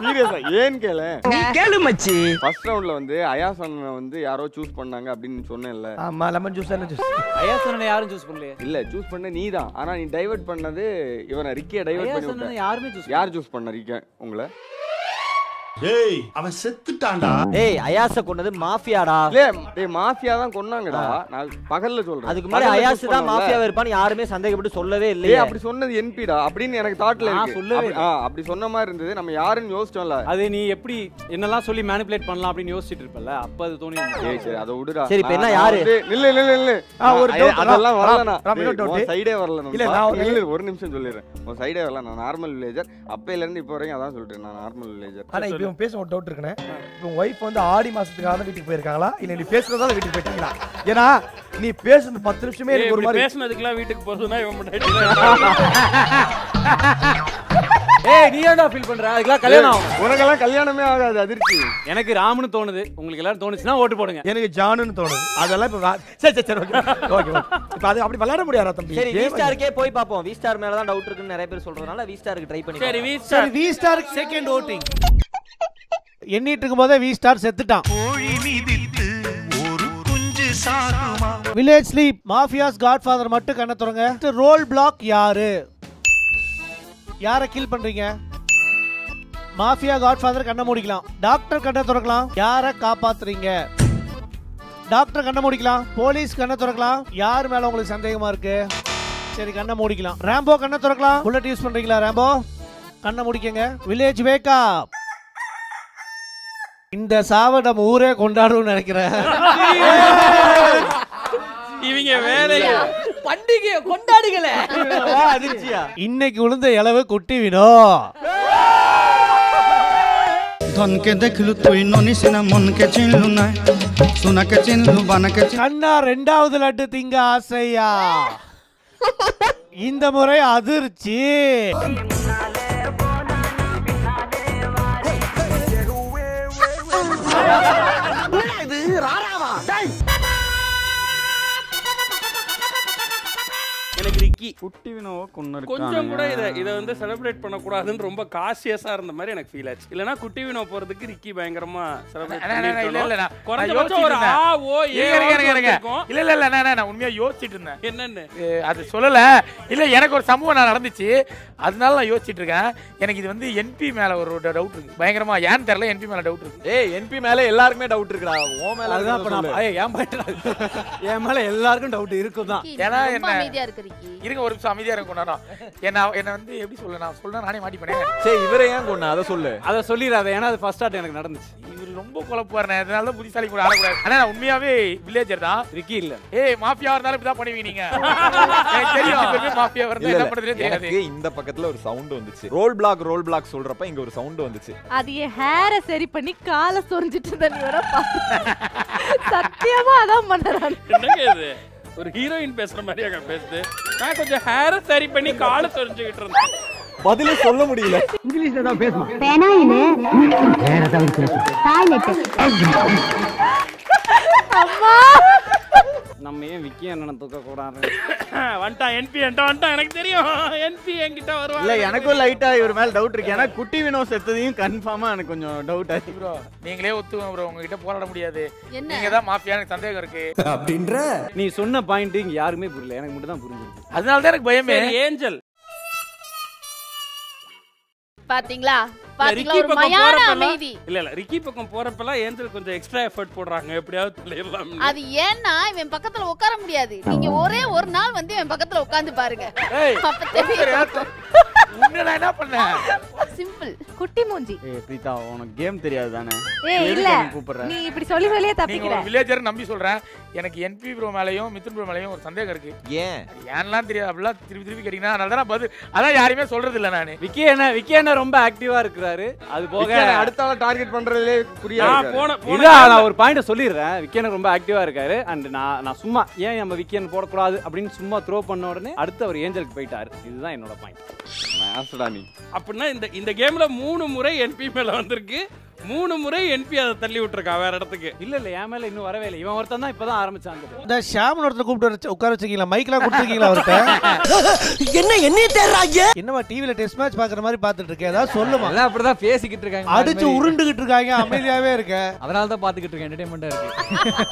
சீரியஸா ஏன் கேள நீ கேளு மச்சி. ஃபர்ஸ்ட் ரவுண்ட்ல வந்து அயாஸ் அண்ணனை வந்து யாரோ சூஸ் பண்ணாங்க அப்படின்னு சொன்னேன்ல. ஆமா லெமன் ஜூஸ் என்ன ஜூஸ்? அயாஸ் அண்ணனை யாரும் சூஸ் பண்ணல. இல்ல சூஸ் பண்ண நீதான். ஆனா நீ டைவர்ட் பண்ணது இவனை ரிக்கியை டைவர்ட் பண்ணி விட்ட. யாருமே சூஸ் யார் சூஸ் பண்ண ரிக்கியை உங்களை? டேய் அவன் செத்துட்டான்டா. டேய் அயாஸ கொன்னது மாஃபியாடா. டேய் மாஃபியா தான் கொன்னாங்கடா. நான் பகல்ல சொல்றேன். அதுக்கு முன்னாடி அயாஸ் தான் மாஃபியாவா இருப்பான்னு யாருமே சந்தேகப்பட்டு சொல்லவே இல்லையே. அப்படி சொன்னது என்பிடா அப்படின்னு எனக்கு தாட்ல இருக்கு. அப்படி சொன்ன மாதிரி இருந்தது. நம்ம யாருன்னு யோசிச்சோம்ல. அது நீ எப்படி என்னெல்லாம் சொல்லி மேனிபுலேட் பண்ணலாம் அப்படின்னு யோசிச்சிட்டு இருப்பல. அப்ப அது தோணி. ஏய் சரி அத விடுடா. சரி இப்போ என்ன யாரு? இல்ல ஒரு டவுட் அதெல்லாம் வரலனா. டவுட் சைடே வரல. இல்ல நான் ஒரு நிமிஷம் சொல்லிறேன். உன் சைடே வரல. நான் நார்மல் வில்லேஜர். அப்பையில இருந்து இப்போ வரைக்கும் அதான் சொல்றேன். நான் நார்மல் வில்லேஜர். ஆனா இப்போ பேச ஒரு டவுட் இருக்கு. இப்போ வைஃப் வந்து ஆடி மாசத்துக்காக தான் வீட்டுக்கு போயிருக்காங்களா இல்ல நீ பேசுறதால வீட்டுக்கு போயிட்டீங்களா? ஏன்னா நீ பேசுன 10 நிமிஷமே எனக்கு ஒரு மாதிரி பேசுனதுக்குலாம் வீட்டுக்கு போறதுனா இவன் முன்னாடி ஏய் நீ ஏன்டா ஃபீல் பண்ற? அதுக்கெல்லாம் கல்யாணம் ஆகும். உனக்கெல்லாம் கல்யாணமே ஆகாது அதிர்ச்சி. எனக்கு ராம்னு தோணுது. உங்களுக்கு எல்லாரும் தோணுச்சுன்னா ஓட்டு போடுங்க. எனக்கு ஜானுன்னு தோணுது. அதெல்லாம் இப்ப சரி ஓகே. இப்ப அது அப்படி விளையாட முடியாதா தம்பி? சரி V-Starக்கே போய் பாப்போம். V-Star மேல தான் டவுட் இருக்குன்னு நிறைய பேர் சொல்றதுனால V-Starக்கு ட்ரை பண்ணி. சரி V-Star செகண்ட் ஓட்டிங். எண்ணிட்டு இருக்கும்போதே V-Star செத்துட்டான். வில்லேஜ் ஸ்லீப் மாஃபியாஸ் காட்ஃபாதர் மட்டும் கண்ண துறங்க. ரோல் பிளாக் யாரு? யாரை கில் பண்றீங்க? மாஃபியா காட்ஃபாதர் கண்ண மூடிக்கலாம். டாக்டர் கண்ண துறக்கலாம். யாரை காப்பாத்துறீங்க? டாக்டர் கண்ண மூடிக்கலாம். போலீஸ் கண்ண துறக்கலாம். யார் மேல உங்களுக்கு சந்தேகமா இருக்கு? சரி கண்ண மூடிக்கலாம். ராம்போ கண்ண துறக்கலாம். புல்லட் யூஸ் பண்றீங்களா ராம்போ? கண்ண மூடிக்கங்க. வில்லேஜ் வேக் அப். இந்த சாவை நம்ம ஊரே கொண்டாடுவோம்னு நினைக்கிறேன். இவங்க வேலைய பண்டிகையை கொண்டாடுங்களே. அதிர்ச்சியா இன்னைக்கு விழுந்த இளவு குட்டி வினோ. ধনকে দেখলু তুই ননিসিনা মনকে চিনলু না সোনাকে চিনলু বানাকে கண்ணா ரெண்டாவது லட்டு திங்க ஆசையா. இந்த முறை அதிர்ச்சி. இது ராராவா? எனக்கு ரிக்கி குட்டி வினோவை கொன்னு கொஞ்சம் கூட இத வந்து செலிப்ரேட் பண்ண கூடாதுன்னு ரொம்ப காஷியஸா இருந்த மாதிரி எனக்கு ஃபீல் ஆச்சு. இல்லனா குட்டி வினோ போறதுக்கு ரிக்கி பயங்கரமா செலிப்ரேட் இல்ல கொஞ்சம் ஒரு ஆ ஓ ஏ இல்ல நான் உண்மையா யோசிச்சிட்டு இருந்தேன். என்னன்னு அது சொல்லல. இல்ல எனக்கு ஒரு சம்பவம் நடந்துச்சு. அதனால நான் யோசிச்சிட்டு இருக்கேன். எனக்கு இது வந்து என்பி மேல ஒரு டவுட் இருக்கு. பயங்கரமா ஏன் தெரியல என்பி மேல டவுட் இருக்கு. ஏய் என்பி மேல எல்லாருக்குமே டவுட் இருக்குடா. ஓ மேல அதுதான் இப்ப நான் ஏன் பயட்டா? என் மேல எல்லாருக்கும் டவுட் இருக்கும் தான். ஏன்னா என்ன அமைதியா இருக்கு ரிக்கி. இருங்க ஒரு நிமிஷம் அமைதியா இருங்க கொண்டாடா. என்ன வந்து எப்படி சொல்ல நான் சொல்றேன் நானே மாட்டிப்பேன். சரி இவரே ஏன் கொன்னா அத சொல்லு. அத சொல்லிராத. ஏன்னா அது ஃபர்ஸ்ட் ஸ்டார்ட் எனக்கு நடந்துச்சு. இவர் ரொம்ப குழப்புவார். அதனால தான் புத்திசாலி கூட ஆட கூடாது. ஆனா நான் உண்மையாவே வில்லேஜர் தான். ரிக்கி இல்ல. ஏய் மாஃபியா இருந்தாலும் இப்படி தான் பண்ணுவீங்க நீங்க. எனக்கு தெரியும் இப்பவே மாஃபியா இருந்தா என்ன பண்றதுனே தெரியாது. எனக்கு இந்த பக்கத்துல ஒரு சவுண்ட் வந்துச்சு. ரோல் பிளாக் சொல்றப்ப இங்க ஒரு சவுண்ட் வந்துச்சு. அது ஏ ஹேரை சரி பண்ணி காலை சொரிஞ்சிட்டு இருந்த நீ வர சத்தியமா அதான் பண்றான். என்னங்க இது? ஒரு ஹீரோயின் பேசுற மாதிரியா பேசுது? நான் கொஞ்சம் ஹேர் சரி பண்ணி காலை சொரிஞ்சுக்கிட்டு இருந்தேன். பதிலே சொல்ல முடியல. இங்கிலீஷ்ல தான் பேசணும். பேனாயினே வேற ஏதாவது பேசு. டாய்லெட். அம்மா நம்ம ஏன் விக்கி அண்ணனை தூக்க கூடாது? வந்துட்டான் என்பி வந்துட்டான். எனக்கு தெரியும் என்பி என்கிட்ட வருவான். இல்ல எனக்கும் லைட்டா இவர் மேல டவுட் இருக்கு. ஏன்னா குட்டி வினோ செத்ததையும் கன்ஃபார்மா எனக்கு கொஞ்சம் டவுட் ஆச்சு. ப்ரோ நீங்களே ஒத்துங்க ப்ரோ. உங்ககிட்ட போராட முடியாது. நீங்க தான் மாஃபியா. எனக்கு சந்தேகம் இருக்கு அப்படின்ற நீ சொன்ன பாயிண்ட் இங்க யாருமே புரியல. எனக்கு மட்டும் தான் புரிஞ்சிருக்கு. அதனால தான் எனக்கு பயமே. ஏஞ்சல் பாத்தீங்களா ரிக்கி ஒரு மயான அமைதி. இல்ல ரிக்கி பக்கம் போறப்பலாம் ஏஞ்சல் கொஞ்சம் எக்ஸ்ட்ரா எஃபர்ட் போடுறாங்க. எப்படியாவது சொல்லிடலாம். அது ஏன்னா இவன் பக்கத்துல உட்கார முடியாது. நீங்க ஒரே ஒரு நாள் வந்து இவன் பக்கத்துல உட்கார்ந்து பாருங்க. அப்ப தெரியும். உன்ன என்ன பண்ண? சிம்பிள் குட்டி மூஞ்சி. ஏய் பிரீதா உனக்கு கேம் தெரியாது தானே? ஏய் இல்ல நீ இப்படி சொல்லி சொல்லியே தப்பிக்கற. நீங்க ஒரு வில்லேஜர் நம்பி சொல்றேன். எனக்கு என்பி ப்ரோ மேலயும் மிதுன் ப்ரோ மேலயும் ஒரு சந்தேகம் இருக்கு. ஏன்லாம் தெரியாது. அப்படிலாம் திருப்பி கேட்டீங்கன்னா அதனால தான் பதில். அதான் யாரையுமே சொல்றது இல்ல நானு. விக்கி என்ன ரொம்ப ஆக்டிவா இருக்கிறாரு. அது போக அடுத்த ஆள டார்கெட் பண்றதுல புரியாது. இல்ல நான் ஒரு பாயிண்ட் சொல்லிடுறேன். விக்கி ரொம்ப ஆக்டிவா இருக்காரு. அண்ட் நான் சும்மா ஏன் நம்ம விக்கி போட கூடாது அப்படின்னு சும்மா த்ரோ பண்ண உடனே அடுத்து அவர் ஏஞ்சலுக்கு போயிட்டாரு. இதுதான் என்னோட பாயிண்ட். அப்படின்னா இந்த கேம்ல 3 முறை என்பி மேல வந்திருக்கு. 3 முறை என்பி அதை தள்ளி விட்டுருக்கா வேற இடத்துக்கு. இல்ல என் மேல இன்னும் வரவே இல்லை. இவன் ஒருத்தன் தான் இப்பதான் ஆரம்பிச்சாங்க. இந்த ஷாமன் ஒருத்தர் கூப்பிட்டு உட்கார வச்சிருக்கீங்களா? மைக்லாம் கொடுத்துருக்கீங்களா அவர்கிட்ட? என்ன தேடுறாங்க? என்னமா டிவில டெஸ்ட் மேட்ச் பாக்குற மாதிரி பாத்துட்டு இருக்கேன். ஏதாவது சொல்லுமா? எல்லாம் அப்படிதான் பேசிக்கிட்டு இருக்காங்க. அடிச்சு உருண்டுகிட்டு இருக்காங்க. அமைதியாவே இருக்க. அதனால தான் பாத்துக்கிட்டு இருக்கேன். என்டர்டெயின்மெண்டா இருக்கு.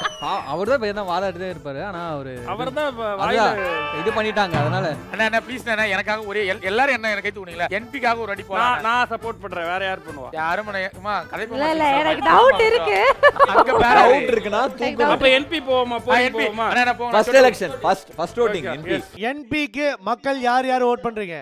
அவர்தான் பேதான் வாதாடிட்டே இருப்பாரு. ஆனா அவர்தான் இது பண்ணிட்டாங்க. அதனால அண்ணா ப்ளீஸ் அண்ணா எனக்காக ஒரே எல்லாரும் என்ன எனக்கு தூக்குனீங்களா? என்பிக்காக ஒரு அடி போலாம். நான் சப்போர்ட் பண்றேன். வேற யார் பண்ணுவா? யாரும் பண்ணமா கதை இல்ல இல்ல எனக்கு டவுட் இருக்கு. அங்க டவுட் இருக்குனா தூக்கு. அப்ப என்பி போவோமா? போவோமா? அண்ணா போங்க. ஃபர்ஸ்ட் எலெக்ஷன் ஃபர்ஸ்ட் வோட்டிங் என்பி. என்பிக்கு மக்கள் யார் ஓட் பண்றீங்க?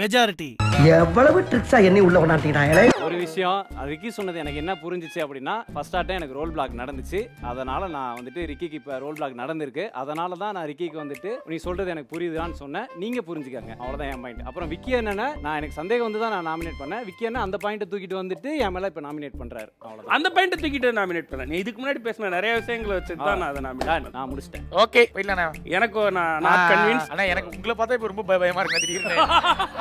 மெஜாரிட்டி எவ்வளவு ட்ரிக்ஸா என்னை உள்ள கொண்டாட்டீங்களே. ஒரு விஷயம் ரிக்கி சொன்னது எனக்கு என்ன புரிஞ்சிச்சு அப்படின்னா ஃபர்ஸ்ட் ஆட்டே எனக்கு ரோல் பிளாக் நடந்துச்சு. அதனால நான் வந்துட்டு ரிக்கிக்கு இப்போ ரோல் பிளாக் நடந்திருக்கு. அதனால தான் நான் ரிக்கிக்கு வந்துட்டு நீ சொல்றது எனக்கு புரியுதுன்னு சொன்னேன். நீங்க புரிஞ்சுக்கங்க, அவ்வளோதான் என் பாயிண்ட். அப்புறம் விக்கி என்னன்னா நான் எனக்கு சந்தேகம் வந்து தான் நான் நாமினேட் பண்ணேன். விக்கி என்ன அந்த பாயிண்ட்டை தூக்கிட்டு வந்துட்டு என் மேல இப்போ நாமினேட் பண்றாரு. அவ்வளோதான் அந்த பாயிண்ட்டை தூக்கிட்டு நாமினேட் பண்ணேன். நீ இதுக்கு முன்னாடி பேசின நிறைய விஷயங்களை வச்சு தான் நான் அதை நாமினேட் நான் முடிச்சிட்டேன். ஓகே போயிடலாண்ணா. எனக்கு நான் கன்வின்ஸ். ஆனால் எனக்கு உங்களை பார்த்தா இப்போ ரொம்ப பயமா இருக்கு. திடீர்னு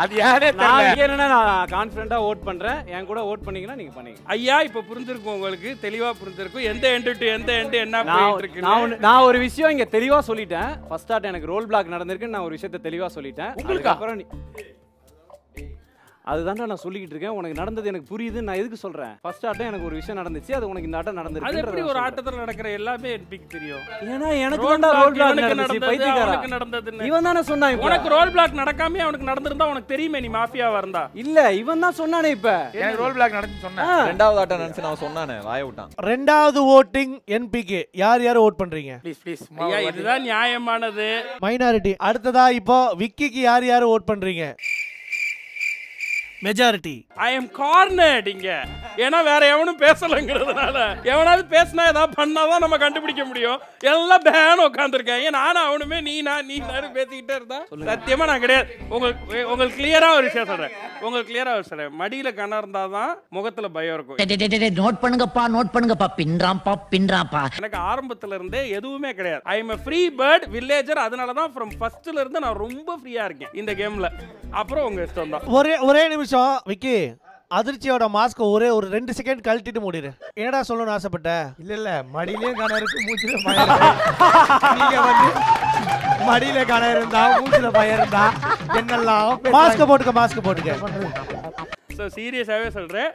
அது யாரே நான் என்னன்னா நான் கான்ஃபிடண்டா ஓட் பண்றேன். என் கூட ஓட் பண்ணீங்கன்னா நீங்க பண்ணீங்க. ஐயா இப்போ புரிஞ்சிருக்கும், உங்களுக்கு தெளிவா புரிஞ்சிருக்கும் எந்த எண்ட் டு எந்த எண்ட் என்ன போயிட்டு இருக்கு. நான் ஒரு விஷயம் இங்க தெளிவா சொல்லிட்டேன். ஃபர்ஸ்ட் ஆட் எனக்கு ரோல் பிளாக் நடந்திருக்கு. நான் ஒரு விஷயத்தை தெளிவா சொல்லிட்டேன். உங்களுக்கு அப்புறம் அதுதான்டா நான் சொல்லிக்கிட்டு இருக்கேன். உனக்கு நடந்தது எனக்கு புரியுது. நான் எதுக்கு சொல்றேன்? ஃபர்ஸ்ட் ஆட்டம் எனக்கு ஒரு விஷயம் நடந்துச்சு. அது உனக்கு இந்த ஆட்டம் நடந்துருக்கு. அது எப்படி ஒரு ஆட்டத்துல நடக்கிற எல்லாமே என்பிக்கு தெரியும்? ஏன்னா எனக்கு தான் ரோல் பிளாக் நடந்துச்சு. பைத்தியக்காரா நடந்ததுன்னு இவன் தானே சொன்னான். உனக்கு ரோல் பிளாக் நடக்காம அவனுக்கு நடந்திருந்தா உனக்கு தெரியுமே நீ மாஃபியாவா இருந்தா. இல்ல இவன் தான் சொன்னானே. இப்ப எனக்கு ரோல் பிளாக் நடந்துச்சு சொன்னேன். ரெண்டாவது ஆட்டம் நினைச்சு நான் சொன்னானே, வாய விட்டான். ரெண்டாவது ஓட்டிங் என்பிகே. யார் யார் ஓட் பண்றீங்க? Please please. ஐயா இதுதான் நியாயமானது. மைனாரிட்டி. அடுத்ததா இப்போ விக்கிக்கு யார் யார் ஓட் பண்றீங்க? மெஜாரிட்டி. ஐ எம் கார்னர்ட் இங்க. ஏன்னா வேற எவனும் பேசலங்கிறதுனால. எவனாவது பேசினா ஏதாவது பண்ணாதான் நம்ம கண்டுபிடிக்க முடியும். எல்லாம் பேன் உட்காந்துருக்காங்க. நானும் அவனுமே நீ நான் பேசிக்கிட்டே இருந்தா சத்தியமா நான் கிடையாது. உங்களுக்கு கிளியரா ஒரு விஷயம் சொல்றேன். உங்களுக்கு கிளியரா ஒரு சொல்றேன். மடியில கண்ணா இருந்தாதான் முகத்துல பயம் இருக்கும். நோட் பண்ணுங்கப்பா பின்றாம்பா. எனக்கு ஆரம்பத்துல இருந்தே எதுவுமே கிடையாது. I am a free bird villager. அதனாலதான் from firstல இருந்து நான் ரொம்ப ஃப்ரீயா இருக்கேன் இந்த கேம்ல. அப்புறம் உங்க இஷ்டம் தான். ஒரே நிமிஷம் விக்கி, அதிர்ச்சியோட மாஸ்க் ஒரே ஒரு 2 செகண்ட் கழட்டிட்டு மூடிடு. என்னடா சொல்லணும்னு ஆசைப்பட்ட? இல்ல மடியிலயும் கணம் இருக்கு, மூச்சில பயம் நீங்க வந்து மடியில கணம் இருந்தா மூச்சில பயம் இருந்தா என்னெல்லாம் மாஸ்க் போட்டுக்க. ஸோ சீரியஸாகவே சொல்கிறேன்,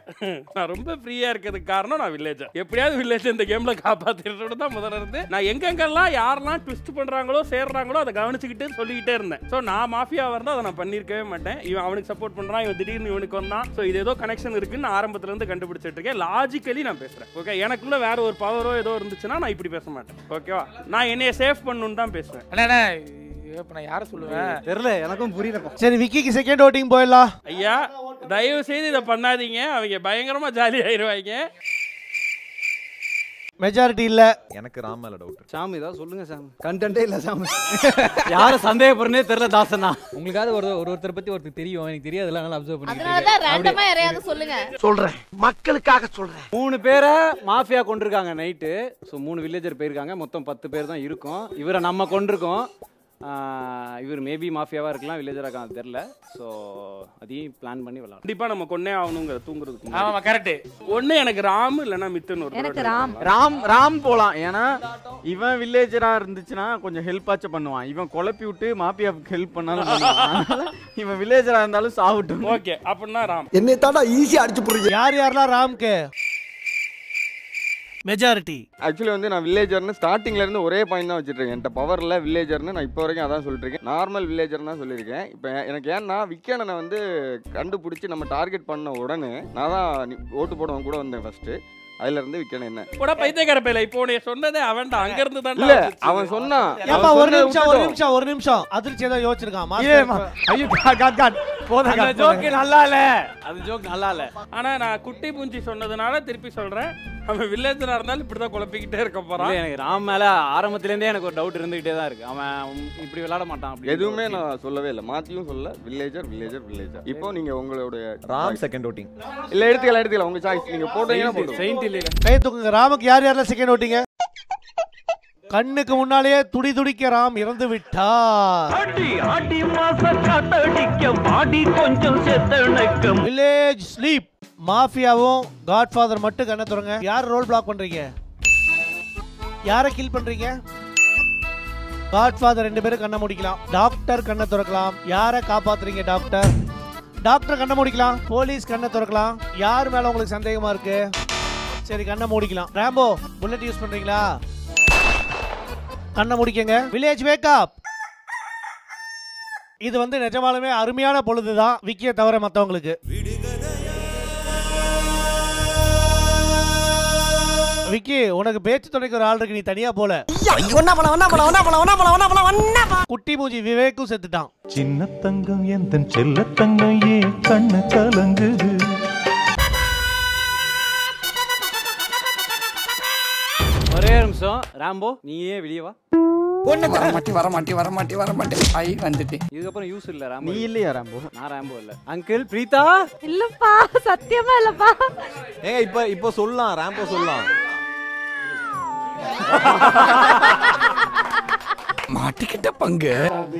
நான் ரொம்ப ஃப்ரீயாக இருக்கிறதுக்கு காரணம் நான் வில்லேஜர். எப்படியாவது வில்லேஜ் இந்த கேமில் காப்பாற்றிட்டு தான் முதல்ல இருந்து நான் எங்கெங்கெல்லாம் யாரெல்லாம் ட்விஸ்ட் பண்ணுறாங்களோ சேர்றாங்களோ அதை கவனிச்சுக்கிட்டு சொல்லிக்கிட்டே இருந்தேன். ஸோ நான் மாஃபியாவாக இருந்தால் அதை நான் பண்ணியிருக்கவே மாட்டேன். இவன் அவனுக்கு சப்போர்ட் பண்ணுறான், இவன் திடீர்னு இவனுக்கு வந்தான். ஸோ இது ஏதோ கனெக்ஷன் இருக்குன்னு ஆரம்பத்துலேருந்து கண்டுபிடிச்சிட்டு இருக்கேன். லாஜிக்கலி நான் பேசுகிறேன். ஓகே, எனக்குள்ள வேற ஒரு பவரோ ஏதோ இருந்துச்சுன்னா நான் இப்படி பேச மாட்டேன். ஓகேவா? நான் என்னைய சேஃப் பண்ணணுன்னு தான் பேசுவேன். இப்ப நான் யாரை சொல்லுவேன் தெரியல, எனக்கும் புரியல. சரி, விக்கிக்கு செகண்ட் ஓட்டிங் போயிடலாம். ஐயா தயவு செய்து இதை பண்ணாதீங்க, அவங்க பயங்கரமா ஜாலி ஆயிருவாங்க. மெஜாரிட்டி இல்ல. எனக்கு ராம் மேல டவுட். சாமி ஏதாவது சொல்லுங்க சாமி. கண்டென்ட்டே இல்ல சாமி. யார சந்தேகப்படுறனே தெரியல தாசனா. உங்களுக்காவது ஒருத்தர் பத்தி ஒருத்தர் தெரியும், எனக்கு தெரியாதுல, அதனால அப்சர்வ் பண்ணி. அதனால தான் ரேண்டமா யாரையாவது சொல்லுங்க. சொல்றேன், மக்களுக்காக சொல்றேன். 3 பேரை மாஃபியா கொண்டிருக்காங்க நைட்டு. ஸோ 3 வில்லேஜர் போயிருக்காங்க. மொத்தம் 10 பேர் தான் இருக்கும். இவரை நம்ம கொண்டிருக்கோம். இவர் மேபி மாஃபியாவா இருக்கலாம், வில்லேஜரா இருக்கலாம், தெரியல. ஸோ அதையும் பிளான் பண்ணி விளையாடும். கண்டிப்பா நம்ம கொன்னே ஆகணுங்கிற தூங்குறதுக்கு. ஆமா கரெக்ட். ஒண்ணு எனக்கு ராம் இல்லனா மித்துன். எனக்கு ராம் போலாம். ஏன்னா இவன் வில்லேஜரா இருந்துச்சுன்னா கொஞ்சம் ஹெல்ப் ஆச்சு பண்ணுவான். இவன் குழப்பி விட்டு மாஃபியாவுக்கு ஹெல்ப் பண்ணாலும் இவன் வில்லேஜரா இருந்தாலும் சாவட்டும். ஓகே, அப்படின்னா ராம். என்னை தாண்டா ஈஸியா அடிச்சு போடுறீங்க. யாரெல்லாம் ராம்க்கு மெஜாரிட்டி? ஆக்சுவலி வந்து நான் வில்லேஜர்னு ஸ்டார்டிங்ல இருந்து ஒரே பாயிண்ட் தான் வச்சுட்டு இருக்கேன். என்கிட்ட பவர்ல வில்லேஜர்னு நான் இப்போ வரைக்கும் அதான் சொல்லிட்டு இருக்கேன். நார்மல் வில்லேஜர் தான் சொல்லியிருக்கேன். இப்போ எனக்கு ஏன்னா விக்கேனனை வந்து கண்டுபிடிச்சி நம்ம டார்கெட் பண்ண உடனே நான் தான் ஓட்டு போடுவன் கூட வந்தேன் ஃபர்ஸ்ட். அதுல இருந்து விக்கேன் என்ன போடா பைத்தியக்கார பையல. இப்போ நீ சொன்னதே அவன்டா, அங்க இருந்து தான். இல்ல அவன் சொன்னான். ஏப்பா ஒரு நிமிஷம் அதிர்ச்சி ஏதோ யோசிச்சிருக்கான். ஐயோ காட் போதா. அந்த ஜோக் நல்லா இல்ல. அது ஜோக் நல்லா இல்ல. ஆனா நான் குட்டி பூஞ்சி சொன்னதுனால திருப்பி சொல்றேன், அவன் வில்லேஜரா இருந்தாலும் இப்படிதான் குழப்பிக்கிட்டே இருக்க போறான். எனக்கு ராம் மேல ஆரம்பத்துல இருந்தே எனக்கு ஒரு டவுட் இருந்துகிட்டே தான் இருக்கு. அவன் இப்படி விளையாட மாட்டான். எதுவுமே நான் சொல்லவே இல்லை, மாத்தியும் சொல்ல. வில்லேஜர். இப்போ நீங்க உங்களுடைய ராம் செகண்ட் ஓட்டிங் இல்ல எடுத்துக்கலாம் உங்க சாய்ஸ். நீங்க போட்டீங்கன்னா போடுங்க. கை தூக்குங்க. ராமுக்கு யாரெல்லாம் செகண்ட் ஓட்டிங்க? கண்ணுக்கு முன்னாலேயே துடிக்க ராம் இறந்து விட்டார். Village sleep. மாஃபியாவும் காட்ஃபாதர் மட்டும் கண்ணை துறங்க. யார் ரோல் பிளாக் பண்றீங்க? யாரை கில் பண்றீங்க? காட்ஃபாதர் 2 பேரும் கண்ணை முடிக்கலாம். டாக்டர் கண்ணை துறக்கலாம். யாரை காப்பாத்துறீங்க? டாக்டர் கண்ணை முடிக்கலாம். போலீஸ் கண்ணை துறக்கலாம். யார் மேல உங்களுக்கு சந்தேகமா இருக்கு? சரி, கண்ணை மூடிக்கலாம். ராம்போ புல்லட் யூஸ் பண்றீங்களா? கண்ணை முடிக்கங்க. வில்லேஜ் வேக் அப். இது வந்து நிஜமாலுமே அருமையான பொழுதுதான் விக்கிய தவிர மத்தவங்களுக்கு. விக்கி உனக்கு பேச்சு துணைக்கு ஒரு ஆள் இருக்கு, நீ தனியா போல. குட்டி மூஞ்சி விவேக்கும் செத்துட்டான். சின்ன தங்கம் எந்த செல்ல தங்கம் ஏ கண்ணு கலங்குது. ஒரே நிமிஷம் ராம்போ, நீயே வெளியே வா. வரமாட்டேன் ஐ வந்துட்டேன். இதுக்கப்புறம் யூஸ் இல்ல ராம்போ. நீ இல்லையா ராம்போ? நான் ராம்போ இல்ல. அங்கிள் பிரீதா இல்லப்பா, சத்தியமா இல்லப்பா. ஏங்க இப்போ சொல்லலாம், ராம்போ சொல்லலாம். மாட்டிக்கிட்ட பங்கு.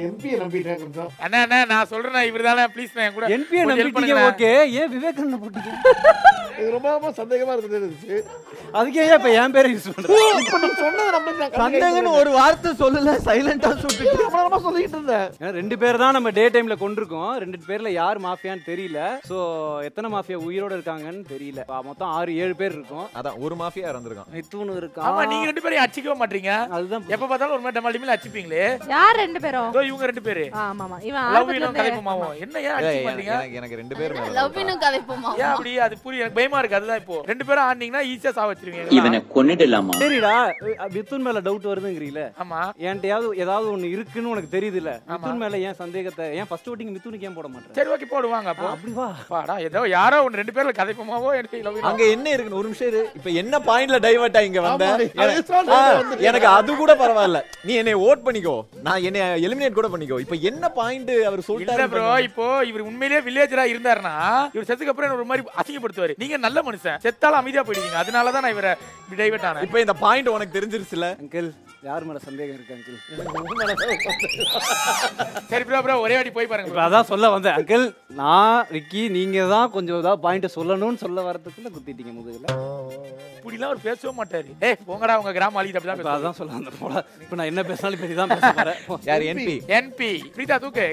எம்பி நம்பிட்டேன். அண்ணா நான் சொல்றேன், இவர்தானே ப்ளீஸ் நான் கூட எம்பி நம்பிட்டீங்க. ஓகே, ஏன் விவேக் அண்ணா போட்டீங்க? இது ரொம்ப சந்தேகமா இருந்துச்சு. அதுக்கே ஏன் இப்ப என் பேரை யூஸ் பண்றீங்க? இப்ப நீ சொன்னது நம்ம சந்தேகம்னு ஒரு வார்த்தை சொல்லல, சைலண்டா சொல்லிட்டு நம்ம சொல்லிட்டு இருந்தேன். ரெண்டு பேர் தான் நம்ம டே டைம்ல கொண்டிருக்கோம். ரெண்டு பேர்ல யார் மாஃபியான்னு தெரியல. சோ எத்தனை மாஃபியா உயிரோட இருக்காங்கன்னு தெரியல. மொத்தம் 6-7 பேர் இருக்கும். அதான் ஒரு மாஃபியா இறந்திருக்கான். இத்தூணு இருக்கான். ஆமா, நீங்க ரெண்டு பேரும் அடிக்கவே மாட்டீங்க. அதுதான் எப்ப பார்த்தாலும் ஒரு மாதிரி டமாலிமில அடிப்பீங்களே. யார் ரெண்டு பேரும்? இவங்க ரெண்டு பேரு. ஆமா ஆமா, இவன் லவ் இன்னும் கதைப்போமாவோ. என்ன ஏன் அடிச்சு மாட்டீங்க? எனக்கு ரெண்டு பேர் மேல லவ் இன்னும் கதைப்போமாவோ. ஏன் அப்படி? அது புரிய எனக்கு பயமா இருக்கு. அதுதான் இப்போ ரெண்டு பேரும் ஆனீங்கன்னா ஈஸியா சாவ வச்சிருவீங்க. இவனை கொன்னிடலாமா? சரிடா, மிதுன் மேல டவுட் வருதுங்கறீல. ஆமா, ஏன்டையாவது ஏதாவது ஒன்னு இருக்குன்னு உனக்கு தெரியுதுல. மிதுன் மேல ஏன் சந்தேகத்தை, ஏன் ஃபர்ஸ்ட் ஓட்டிங் மிதுனுக்கு ஏன் போட மாட்டேன்? சரி ஓகே, போடுவாங்க. அப்போ அப்படி வா வாடா. ஏதோ யாரோ ஒன்னு ரெண்டு பேர்ல கதைப்போமாவோ. எனக்கு லவ் அங்க என்ன இருக்குன்னு ஒரு நிமிஷம் இரு. இப்போ என்ன பாயிண்ட்ல டைவர்ட் ஆ இங்க வந்த? எனக்கு அது கூட பரவாயில்ல, நீ என்னை ஓட் பண்ணிக்கோ, நான் என்னை எலிமினேட் கூட பண்ணிக்கோ. இப்போ என்ன பாயிண்ட் அவர் சொல்லிட்டாரு ப்ரோ? இப்போ இவர் உண்மையிலேயே வில்லேஜரா இருந்தாருன்னா இவர் செத்துக்கு அப்புறம் ஒரு மாதிரி அசிங்கப்படுத்துவாரு. நீங்க நல்ல மனுஷன், செத்தால அமைதியா போயிடுவீங்க. அதனால தான் நான் இவரை டைவர்ட் ஆனேன். இப்போ இந்த பாயிண்ட் உனக்கு தெரிஞ்சிருச்சுல அங்கிள்? யார் மேல சந்தேகம் இருக்கு அங்கிள்? சரி ப்ரோ ஒரே வாட்டி போய் பாருங்க. இப்போ அதான் சொல்ல வந்தேன் அங்கிள். நான் ரிக்கி நீங்க தான் கொஞ்சம் ஏதாவது பாயிண்ட் சொல்லணும்னு சொல்ல வரதுக்குள்ள குத்திட்டீங்க முதுகுல. இப்படிலாம் அவர் பேசவே மாட்டாரு. ஏய் போங்கடா, உங்க கிராம ஆளி அப்படிதான் பேசுவாங்க. அதான் சொல்ல வந்தேன் போல. இப்போ நான் என்ன பேசினாலும் பெரிய தான் பேச போறேன். யார்? என்பி பிரீதா தூக்கு.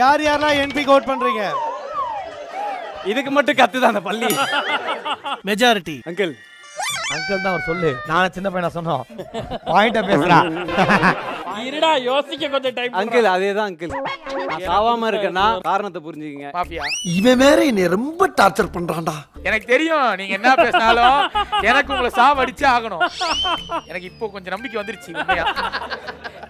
யார் யாரெல்லாம் என்பி ஓட் பண்றீங்க? இதுக்கு மட்டும் கத்துதான் அந்த பள்ளி. Majority uncle. அங்கிள் தான் அவர் சொல்லு. நான் சின்ன பையனா சொன்னோம். பாயிண்ட பேசுறா. இருடா, யோசிக்க கொஞ்சம் டைம். அங்கிள் அதேதான் அங்கிள். நான் சாவாம இருக்கேன்னா காரணத்தை புரிஞ்சுக்கங்க. மாஃபியா இவன் வேற என்னை ரொம்ப டார்ச்சர் பண்றான்டா. எனக்கு தெரியும் நீங்க என்ன பேசினாலும் எனக்கு உங்களை சாவடிச்சே ஆகணும். எனக்கு இப்போ கொஞ்சம் நம்பிக்கை வந்துருச்சு. உண்மையா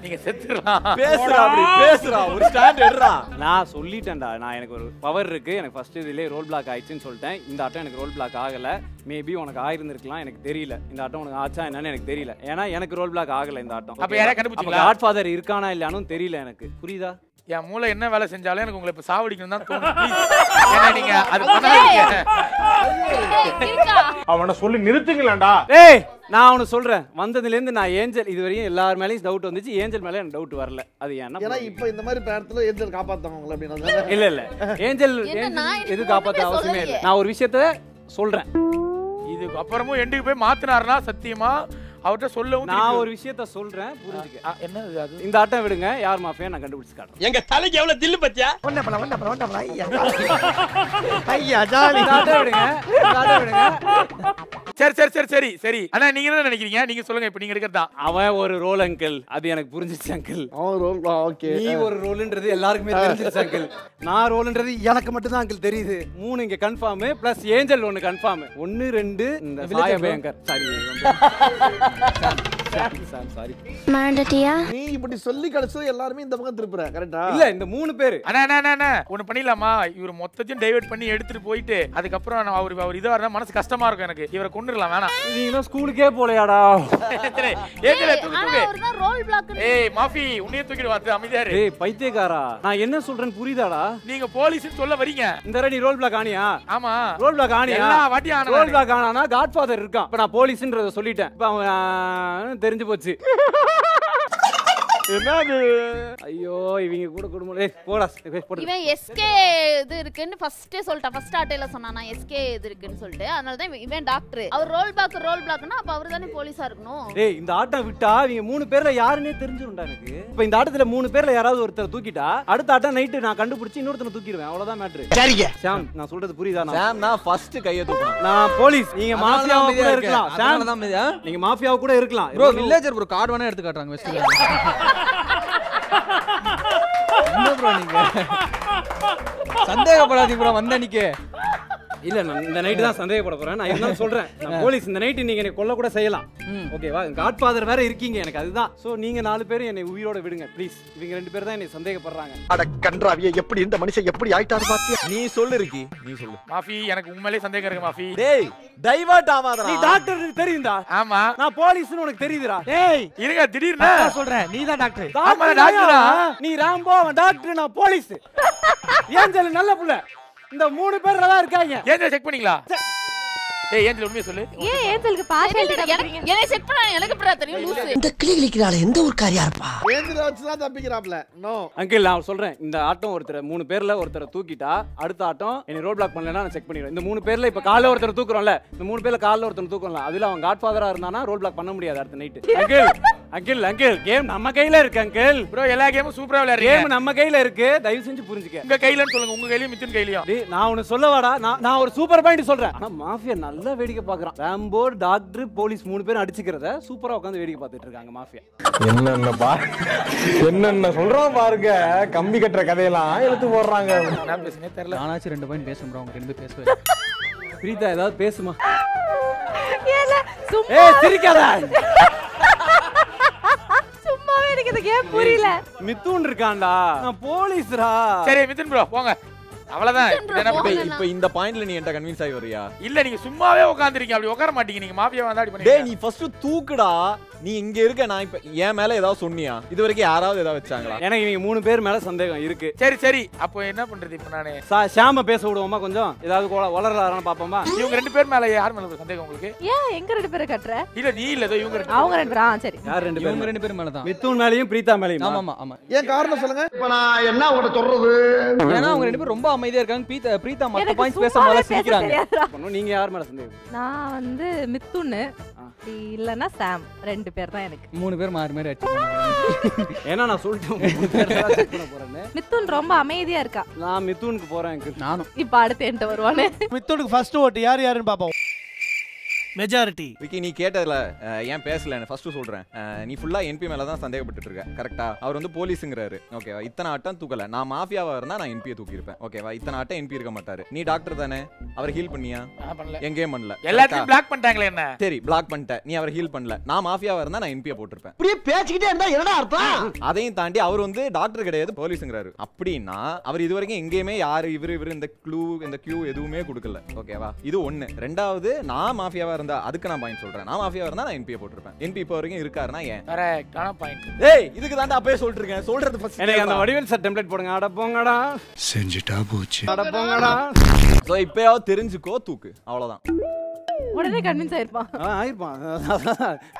நீங்க செத்துறலாம். பேசுறா, அப்படி பேசுறா, ஒரு ஸ்டாண்ட் எடுறா. நான் சொல்லிட்டேன்டா, நான் எனக்கு ஒரு பவர் இருக்கு. எனக்கு ஃபர்ஸ்ட் இதுலயே ரோல் பிளாக் ஆயிடுச்சுன்னு சொல்லிட்டேன். இந்த ஆட்டம் எனக்கு ரோல் பிளாக் ஆகல. மேபி உனக்கு ஆயிருந்திருக்கலாம், எனக்கு தெரியல. இந்த ஆட்டம் உனக்கு ஆச்சா என்னன்னு எனக்கு தெரியல. ஏன்னா எனக்கு ரோல் பிளாக் ஆகல இந்த ஆட்டம். அப்ப யாரா கண்டுபிடிச்சீங்களா? காட் ஃபாதர் இருக்கானா இல்லையானு தெரியல எனக்கு. புரியுதா? என் மூளை என்ன வேலை செஞ்சாலும் எனக்கு உங்களை இப்ப சாவடிக்கணும் தான் தோணும். ஏன்னா நீங்க அது பண்ணாதீங்க. அவனை சொல்லி நிறுத்துங்களேன்டா. ஏய் நான் அவனு சொல்றேன், வந்ததுல இருந்து நான் ஏஞ்சல் இது வரையும் எல்லார் மேலயும் டவுட் வந்துச்சு. ஏஞ்சல் மேல எனக்கு டவுட் வரல. அது என்ன? ஏன்னா இப்போ இந்த மாதிரி நேரத்துல ஏஞ்சல் காப்பாத்துவாங்க அப்படினா. இல்ல ஏஞ்சல் எது காப்பாத்த அவசியமே இல்ல. நான் ஒரு விஷயத்தை சொல்றேன். இதுக்கு அப்புறமும் எண்டுக்கு போய் மாத்தினாருன்னா சத்தியமா அவர்கிட்ட சொல்லவும். நான் ஒரு விஷயத்த சொல்றேன், புரிஞ்சுக்க. என்ன அது? இந்த ஆட்டம் விடுங்க, யார் மாஃபியா நான் கண்டுபிடிச்சு காட்டுறேன். எங்க தலைக்கு எவ்வளவு தில்லு பத்தியா? ஐயா ஜாலி. இந்த ஆட்டம் விடுங்க, இந்த ஆட்டம் விடுங்க. சரி அண்ணா நீங்க என்ன நினைக்கிறீங்க? நீங்க சொல்லுங்க. இப்ப நீங்க இருக்கிறதா அவன் ஒரு ரோல் அங்கிள், அது எனக்கு புரிஞ்சிருச்சு அங்கிள். அவன் ரோல் ஓகே. நீ ஒரு ரோல்ன்றது எல்லாருக்குமே தெரிஞ்சிருச்சு அங்கிள். நான் ரோல்ன்றது எனக்கு மட்டும் தான் அங்கிள் தெரியுது. 3 இங்க கன்ஃபார்ம் பிளஸ் ஏஞ்சல் 1 கன்ஃபார்ம். 1 2 இந்த சாய பயங்கர். சாரி மாண்டட்டியா. நீ இப்படி சொல்லி கடைசி எல்லாரும் இந்த பக்கம் திருப்புற கரெக்ட்டா? இல்ல இந்த 3 பேர். அண்ணா ஒன்னு பண்ணிடலாமா? இவர் மொத்தத்தையும் டைவர்ட் பண்ணி எடுத்துட்டு போயிட்டு அதுக்கப்புறம் அவர் இதா இருந்தா மனசு கஷ்டமா இருக்கும் எனக்கு. இவரை கொன்னுறலாம். வேணாம், நீங்க ஸ்கூலுக்கே போலையாடா? ஏஞ்சல தூக்கு. அவர்தான் ரோல் பிளாக். ஏய் மாஃபி உன்னைய தூக்கிடு வந்து அமைதியா இரு. ஏய் பைத்தியக்காரா, நான் என்ன சொல்றேன்னு புரியுதாடா? நீங்க போலீஸ்னு சொல்ல வரீங்க. இந்த ரெடி ரோல் பிளாக் ஆனியா? ஆமா ரோல் பிளாக் ஆனியா? எல்லா வாட்டி ஆனா ரோல் பிளாக் ஆனானா காட் ஃபாதர் இருக்கான். இப்ப நான் போலீஸ்ன்றத சொல்லிட்டேன். இப்ப அவன் தெரிஞ்சு போச்சு. என்னது? ஐயோ இவங்க கூட குடும்பம். ஏய் போடா போடு. இவன் எஸ்கே இது இருக்குன்னு ஃபர்ஸ்டே சொல்லிட்டான். ஃபர்ஸ்ட் ஆட்டேல சொன்னானா எஸ்கே இது இருக்குன்னு சொல்லிட்டு. அதனால தான் இவன் டாக்டர். அவர் ரோல் பிளாக்னா அப்ப அவர் தானே போலீஸா இருக்கணும். ஏய் இந்த ஆட்டம் விட்டா இவங்க 3 பேர்ல யாருன்னே தெரிஞ்சிரும்டா எனக்கு. இப்போ இந்த ஆட்டத்துல 3 பேர்ல யாராவது ஒருத்தர் தூக்கிட்டா அடுத்த ஆட்டம் நைட் நான் கண்டுபிடிச்சு இன்னொருத்தனை தூக்கிடுவேன். அவ்வளவுதான் மேட்டர். சரிங்க சாம், நான் சொல்றது புரியுதா? சாம் நான் ஃபர்ஸ்ட் கைய தூக்குறேன். நான் போலீஸ், நீங்க மாஃபியாவா கூட இருக்கலாம். சாம் தான் மீதியா? நீங்க மாஃபியாவா கூட இருக்கலாம். ப்ரோ வில்லேஜர் ப்ரோ கார்டு வேணா எடுத்து காட்டுறாங்க வெஸ்ட்ல. என்ன ப்ரோ நீங்க சந்தேகப்படாதீங்க ப்ரோ. வந்த நிக்கே இல்ல நான் இந்த நைட்டு தான் சந்தேகப்பட போறேன். நான் இருந்தாலும் சொல்றேன், நான் போலீஸ். இந்த நைட்டு நீங்க என்னை கொல்ல கூட செய்யலாம், ஓகேவா? காட்ஃபாதர் வேற இருக்கீங்க எனக்கு, அதுதான். சோ நீங்க 4 பேரும் என்னை உயிரோட விடுங்க ப்ளீஸ். இவங்க 2 பேர் தான் என்னை சந்தேகப்படுறாங்க. அட கன்றாவியே, எப்படி இந்த மனுஷன் எப்படி ஆயிட்டாரு பாத்தியா? நீ சொல்லு ரிக்கி, நீ சொல்லு. மாஃபி எனக்கு உண்மையிலேயே சந்தேகம் இருக்கு மாஃபி. டேய் டைவர்ட் ஆகாதடா. நீ டாக்டர் தெரியும்டா. ஆமா நான் போலீஸ்னு உனக்கு தெரியுதுடா. டேய் இருங்க, திடீர்னு சொல்றேன், நீ தான் டாக்டர். ஆமா டாக்டரா? நீ ராம்போ, அவன் டாக்டர், நான் போலீஸ். ஏஞ்சல் நல்ல புள்ள. இந்த 3 பேர்ல தான் இருக்காங்க. ஏஞ்சல் செக் பண்ணீங்களா? ஏய் ஏஞ்சல் உண்மையை சொல்லு. ஏன் ஏஞ்சலுக்கு பார்ஷியாலிட்டி காட்டுறீங்க? என்னை செக் பண்ணா எனக்கு எப்படிடா தெரியும் லூசு? இந்த கிளி கிளிக்கிறாளே எந்த ஒரு காரியா இருப்பா? ஏந்திர வச்சு தான் தப்பிக்கிறாப்ல. நோ அங்கிள், நான் சொல்றேன், இந்த ஆட்டம் ஒருத்தர் 3 பேர்ல ஒருத்தரை தூக்கிட்டா அடுத்த ஆட்டம் என்னை ரோட் பிளாக் பண்ணலன்னா நான் செக் பண்ணிடுவேன். இந்த 3 பேர்ல இப்ப காலைல ஒருத்தர் தூக்குறோம்ல, இந்த 3 பேர்ல காலைல ஒருத்தர் தூக்குறோம்ல, அதுல அவன் காட்ஃபாதரா இருந்தானா ரோட் பிளாக் பண்ண முடியாது அடுத்த நைட். அங்கிள் கேம் நம்ம கையில இருக்கு அங்கிள். ப்ரோ எல்லா கேமும் சூப்பரா விளையாடுறீங்க. கேம் நம்ம கையில இருக்கு, தயவு செஞ்சு புரிஞ்சுக்க. உங்க கையிலன்னு சொல்லுங்க, உங்க கையிலயும் மித்துன் கையிலயும். டேய் நான் உன்னை சொல்லவாடா, நான் ஒரு சூப்பர் பாயிண்ட் சொல்றேன். ஆனா மாஃபியா நல்லா வேடிக்கை பாக்குறான். ராம்போ, டாக்டர், போலீஸ் 3 பேரும் அடிச்சுக்கிறத சூப்பரா உட்கார்ந்து வேடிக்கை பார்த்துட்டு இருக்காங்க மாஃபியா. என்னென்ன சொல்றோம் பாருங்க, கம்பி கட்டுற கதையெல்லாம் எடுத்து போடுறாங்க. நான் பேசுனே தெரியல. நானாச்சும் 2 பாயிண்ட் பேசுறேன் ப்ரோ, அவங்க 2 பேர் பேசுவாங்க. பிரீதா ஏதாவது பேசுமா? ஏல சும்மா ஏய் சிரிக்காத. சும்மாவே எனக்கு இந்த கேம் புரியல. மித்துன் இருக்கான்டா, நான் போலீஸ்ரா. சரி மித்துன் ப்ரோ போங்க, அவ்வளவுதான். இப்ப இந்த பாயிண்ட்ல நீ என்கிட்ட கன்வின்ஸ் ஆகி வரியா? இல்ல நீங்க சும்மாவே உட்கார்ந்திருக்கீங்க, அப்படி உட்கார மாட்டீங்க. நீங்க மாஃபியா வந்தா அப்படி டேய் பண்ணீங்க. நீ ஃபர்ஸ்ட் தூக்குடா. நீ இங்க இருக்க, நான் இப்ப என் மேல ஏதாவது சொன்னியா? இது வரைக்கும் யாராவது ஏதாவது வச்சாங்களா? எனக்கு இவங்க 3 பேர் மேல சந்தேகம் இருக்கு. சரி அப்போ என்ன பண்றது இப்ப நானு? ஷாம பேச விடுவோமா கொஞ்சம்? ஏதாவது வளரலான்னு பாப்போமா? இவங்க 2 பேர் மேல யார் மேல சந்தேகம் உங்களுக்கு? ஏன் எங்க 2 பேரை கட்டற? இல்ல நீ இல்ல இவங்க 2 அவங்க 2 பேரா? சரி. யார் 2 பேர்? இவங்க 2 பேர் மேல தான். மித்துன் மேலயும் பிரீதா மேலயும். ஆமா. ஏன் காரணம் சொல்லுங்க. இப்ப நான் என்ன உங்கள்ட்ட சொல்றது? ஏன்னா அவங்க 2 பேரும் ரொம்ப அமைதியா இருக்காங்க. பிரீதா மத்த பாயிண்ட்ஸ் பேசும்போது சிரிக்கிறாங்க. நீங்க யார் மேல சந்தேகம்? நான் வந்து மித்துன் இல்லனா சாம், 2 பேர் தான் எனக்கு. 3 பேர் மாறி மாறி அடிச்சு. ஏன்னா நான் சொல்லிட்டேன் 3 பேர் தான் செக் பண்ண போறேன்னு. மித்துன் ரொம்ப அமைதியா இருக்கா. நான் மித்துனுக்கு போறேன். நானும். இப்ப அடுத்து என்கிட்ட வருவானே. மித்துனுக்கு ஃபர்ஸ்ட் ஓட்டு யாருன்னு பாப்போம். மெஜாரிட்டி. விக்கி நீ கேட்டதுல ஏன் பேசலன்னு ஃபர்ஸ்ட் சொல்றேன். நீ ஃபுல்லா என்பி மேல தான் சந்தேகப்பட்டு இருக்க, கரெக்டா? அவர் வந்து போலீஸ்ங்கறாரு, ஓகேவா? இத்தனை ஆட்டம் தூக்கல. நான் மாஃபியாவா இருந்தா நான் என்பியை தூக்கி இருப்பேன், ஓகேவா? இத்தனை ஆட்டம் என்பி இருக்க மாட்டாரு. நீ டாக்டர் தானே, அவர் ஹீல் பண்ணியா? பண்ணல. எங்கேயும் பண்ணல. எல்லாத்தையும் பிளாக் பண்ணிட்டாங்களே என்ன? சரி பிளாக் பண்ணிட்ட, நீ அவர் ஹீல் பண்ணல. நான் மாஃபியாவா இருந்தா நான் என்பியை போட்டுருப்பேன். இப்படியே பேசிக்கிட்டே இருந்தா என்னடா அர்த்தம்? அதையும் தாண்டி அவர் வந்து டாக்டர் கிடையாது, போலீஸ்ங்கறாரு. அப்படின்னா அவர் இது வரைக்கும் எங்கேயுமே யாரு இவரு இந்த க்ளூ இந்த கியூ எதுவுமே கொடுக்கல, ஓகேவா? இது ஒண்ணு. ரெண்டாவது, நான் மாஃபியாவா இருந்தா அதுக்கு நான் பாயிண்ட் சொல்றேன். நான் மாஃபியாவா இருந்தா நான் என்பியை போட்டுருப்பேன். என்பி இப்போ வரைக்கும் இருக்காருன்னா ஏன்? கரெக்டான பாயிண்ட். ஏய் இதுக்கு தான்டா அப்பவே சொல்லிட்டு இருக்கேன். சொல்றது ஃபர்ஸ்ட் எனக்கு அந்த வடிவேல் சார் டெம்ப்ளேட் போடுங்க. அட போங்கடா செஞ்சுட்டா போச்சு. அட போங்கடா. சோ இப்பயாவது தெரிஞ்சுக்கோ, தூக்கு, அவ்வளவுதான். உடனே கன்வின்ஸ் ஆயிருப்பான். ஆயிருப்பான்.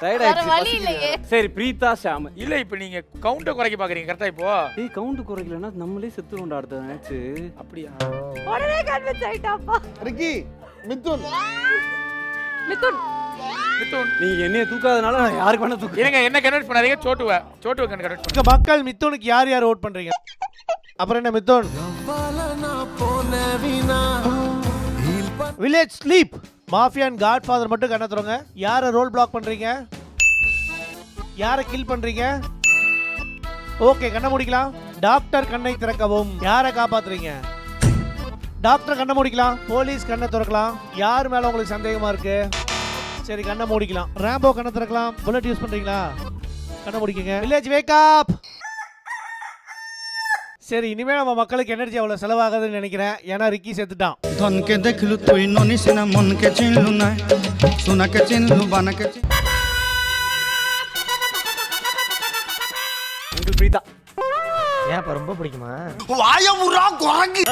டயர்ட் ஆயிடுச்சு. சரி பிரீதா ஷாம். இல்ல இப்போ நீங்க கவுண்ட குறைக்க பாக்குறீங்க கரெக்ட்டா இப்போ? ஏய் கவுண்ட் குறைக்கலனா நம்மளே செத்துறோம்டா அடுத்த மேட்ச். அப்படியா? உடனே கன்வின்ஸ் ஆயிட்டாப்பா. ரிக்கி மித்துன் நீங்க என்னைய தூக்காதனால நான் யாருக்கு வேணா தூக்கு. இருங்க என்ன கன்வெர்ட் பண்ணாதீங்க. சோட்டுவ கன்வெர்ட் பண்ணுங்க. மக்கள் மித்துனுக்கு யார் ஓட் பண்றீங்க? அப்புறம் என்ன Mithun? Village sleep mafia and Godfather மட்டும் கண்ண தரங்க. யாரை ரோல் பிளாக் பண்றீங்க? யாரை கில் பண்றீங்க? ஓகே கண்ண முடிக்கலாம். டாக்டர் கண்ணை திறக்கவும். யாரை காப்பாத்துறீங்க? டாக்டர் கண்ணை மூடிக்கலாம். போலீஸ் கண்ணை திறக்கலாம். யார் மேல உங்களுக்கு சந்தேகமா இருக்கு? சரி கண்ணை மூடிக்கலாம். ராம்போ கண்ணை திறக்கலாம். புல்லட் யூஸ் பண்றீங்களா? கண்ணை மூடிக்கங்க. வில்லேஜ் வேக் அப். சரி இனிமே நம்ம மக்களுக்கு எனர்ஜி அவ்வளவு செலவாகாதுன்னு நினைக்கிறேன். ஏன்னா ரிக்கி செத்துட்டான். धन के देखलु तुई ननी सिना मन के चिन्हलु ना सुना के चिन्हलु बना के அங்கிள் பிரீதா. ஏன் இப்ப ரொம்ப பிடிக்குமா? வாயமுறா குரங்கு.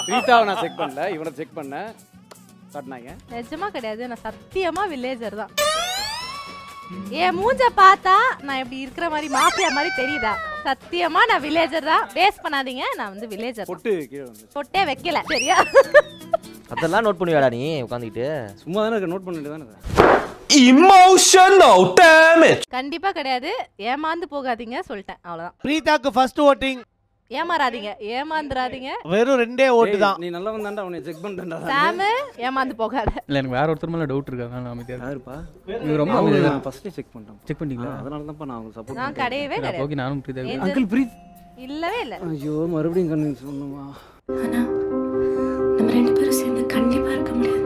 பிரீதாவை நான் செக் பண்ணல, இவனை செக் பண்ணேன். காட்டினாங்க. நிஜமா கிடையாது, நான் சத்தியமா வில்லேஜர் தான். ஏன் மூஞ்ச பார்த்தா நான் இப்படி இருக்கிற மாதிரி மாஃபியா மாதிரி தெரியுதா? சத்தியமா நான் வில்லேஜர் தான். வேஸ்ட் பண்ணாதீங்க, நான் வந்து வில்லேஜர். பொட்டு கீழ வந்து. பொட்டே வைக்கல, சரியா? அதெல்லாம் நோட் பண்ணுவியாடா நீ உட்கார்ந்துட்டு? சும்மா தானே இருக்க, நோட் பண்ணிட்டு தானே இருக்க. Emotional damage. கண்டிப்பா கிடையாது. ஏமாந்து போகாதீங்க சொல்லிட்டேன், அவ்வளவுதான். பிரீதாக்கு ஃபர்ஸ்ட் ஓட்டிங். ஏமாறாதீங்க, ஏமாந்துறாதீங்க. வெறும் 2 ஓட்டு தான். நீ நல்லவன் தான்டா, உன்னை செக் பண்றேன்டா. சாம் ஏமாந்து போகாத. இல்ல எனக்கு வேற ஒருத்தர் மேல டவுட் இருக்கு, அதனால அமைதியா இருக்கேன். யாருப்பா? நீங்க ரொம்ப அமைதியா நான் ஃபர்ஸ்ட் செக் பண்ணிட்டேன். செக் பண்ணீங்களா? அதனால தான் நான் உங்களுக்கு சப்போர்ட் நான் கிடையவே கிடையாது. ஓகே நானும் பிரீதா. அங்கிள் பிரீத் இல்லவே இல்ல. ஐயோ மறுபடியும் கன்வின்ஸ் பண்ணுமா? நம்ம ரெண்டு பேரும் சேர்ந்து கண்டிப்பா இருக்க முடியாது.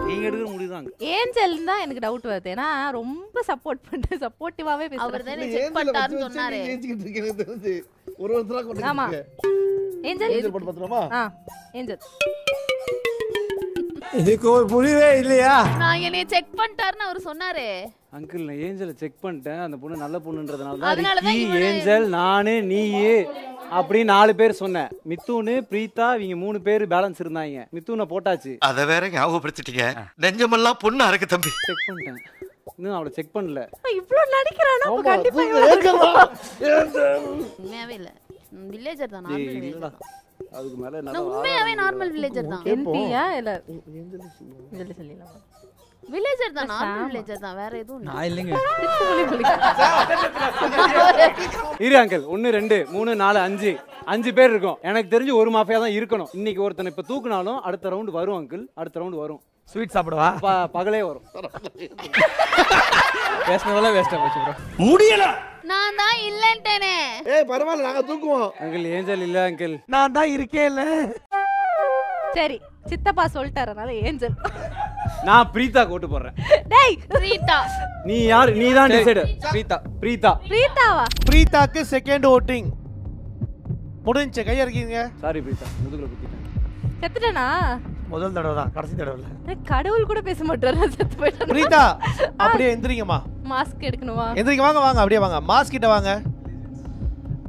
நீங்க எடுக்கிற முடிவுதான். ஏஞ்சல் தான் எனக்கு டவுட் வருது. ஏன்னா ரொம்ப சப்போர்ட்டிவாவே பேசுறாரு. அவர்தானே செக் பண்ணிட்டாருன்னு சொன்னாரே. ஒரு ஒருத்தரா கொண்டு ஆமா. ஏஞ்சல் போட்டு பாத்துறோமா? ஏஞ்சல். இதுக்கு ஒரு புரியவே இல்லையா? நான் என்னைய செக் பண்ணிட்டாருன்னு அவர் சொன்னாரே. அங்கிள் நான் ஏஞ்சலை செக் பண்ணிட்டேன். அந்த பொண்ணு நல்ல பொண்ணுன்றதுனால அதனால தான் தான் ஏஞ்சல் நானு நீ அப்படி 4 பேர் சொன்னேன். மித்துனு பிரீதா இவங்க 3 பேர் பேலன்ஸ் இருந்தாங்க. மித்துனை போட்டாச்சு. அத வேற ஞாபகப்படுத்திட்டீங்க. நெஞ்சமெல்லாம் பொண்ணா இருக்கு தம்பி. செக் பண்ணிட்டேன். இன்னும் அவளை செக் பண்ணல. இவ்ளோ நடிக்கறானா கண்டிப்பா உண்மையாவே இல்ல. வில்லேஜர் தான் நார்மல் வில்லேஜர். அதுக்கு மேல நான் உண்மையாவே நார்மல் வில்லேஜர் தான். என்பியா இல்ல ஏஞ்சல் சொல்லலாம். வில்லேஜர் தான் நார்மல் வில்லேஜர் தான் வேற எதுவும் இல்ல. நான் இல்லங்க. இரு அங்கிள் 1 2 3 4 5 5 பேர் இருக்கோம். எனக்கு தெரிஞ்சு ஒரு மாஃபியா தான் இருக்கணும். இன்னைக்கு ஒருத்தனை இப்ப தூக்குனாலும் அடுத்த ரவுண்ட் வரும் அங்கிள். அடுத்த ரவுண்ட் வரும். ஸ்வீட் சாப்பிடுவா? பகலே வரும். பேசனதெல்லாம் வேஸ்டா போச்சு ப்ரோ. முடியல. நான் தான் இல்லன்ட்டேனே. ஏய் பரவாயில்லை நாங்க தூக்குவோம். அங்கிள் ஏஞ்சல் இல்ல அங்கிள். நான் தான் இருக்கேன்ல. சரி சித்தப்பா சொல்லிட்டாரனால ஏஞ்சல். நான் பிரீதா கோட்டு போடுறேன். டேய் பிரீதா. நீ யார்? நீ தான் டிசைட். பிரீதா. பிரீதாவா? பிரீதாக்கு செகண்ட் ஓட்டிங் முடிஞ்சு. கையா இருக்கீங்க. சாரி பிரீதா முதுகுல குத்திட்டேன். செத்துட்டேனா? முதல் தடவை தான், கடைசி தடவை இல்ல. கடவுள் கூட பேச மாட்டாரா? செத்து போயிட்டாரு. பிரீதா அப்படியே எந்திரிங்கம்மா. மாஸ்க் எடுக்கணுமா? எந்திரிங்க. வாங்க வாங்க அப்படியே வாங்க. மாஸ்க் கிட்ட வாங்க.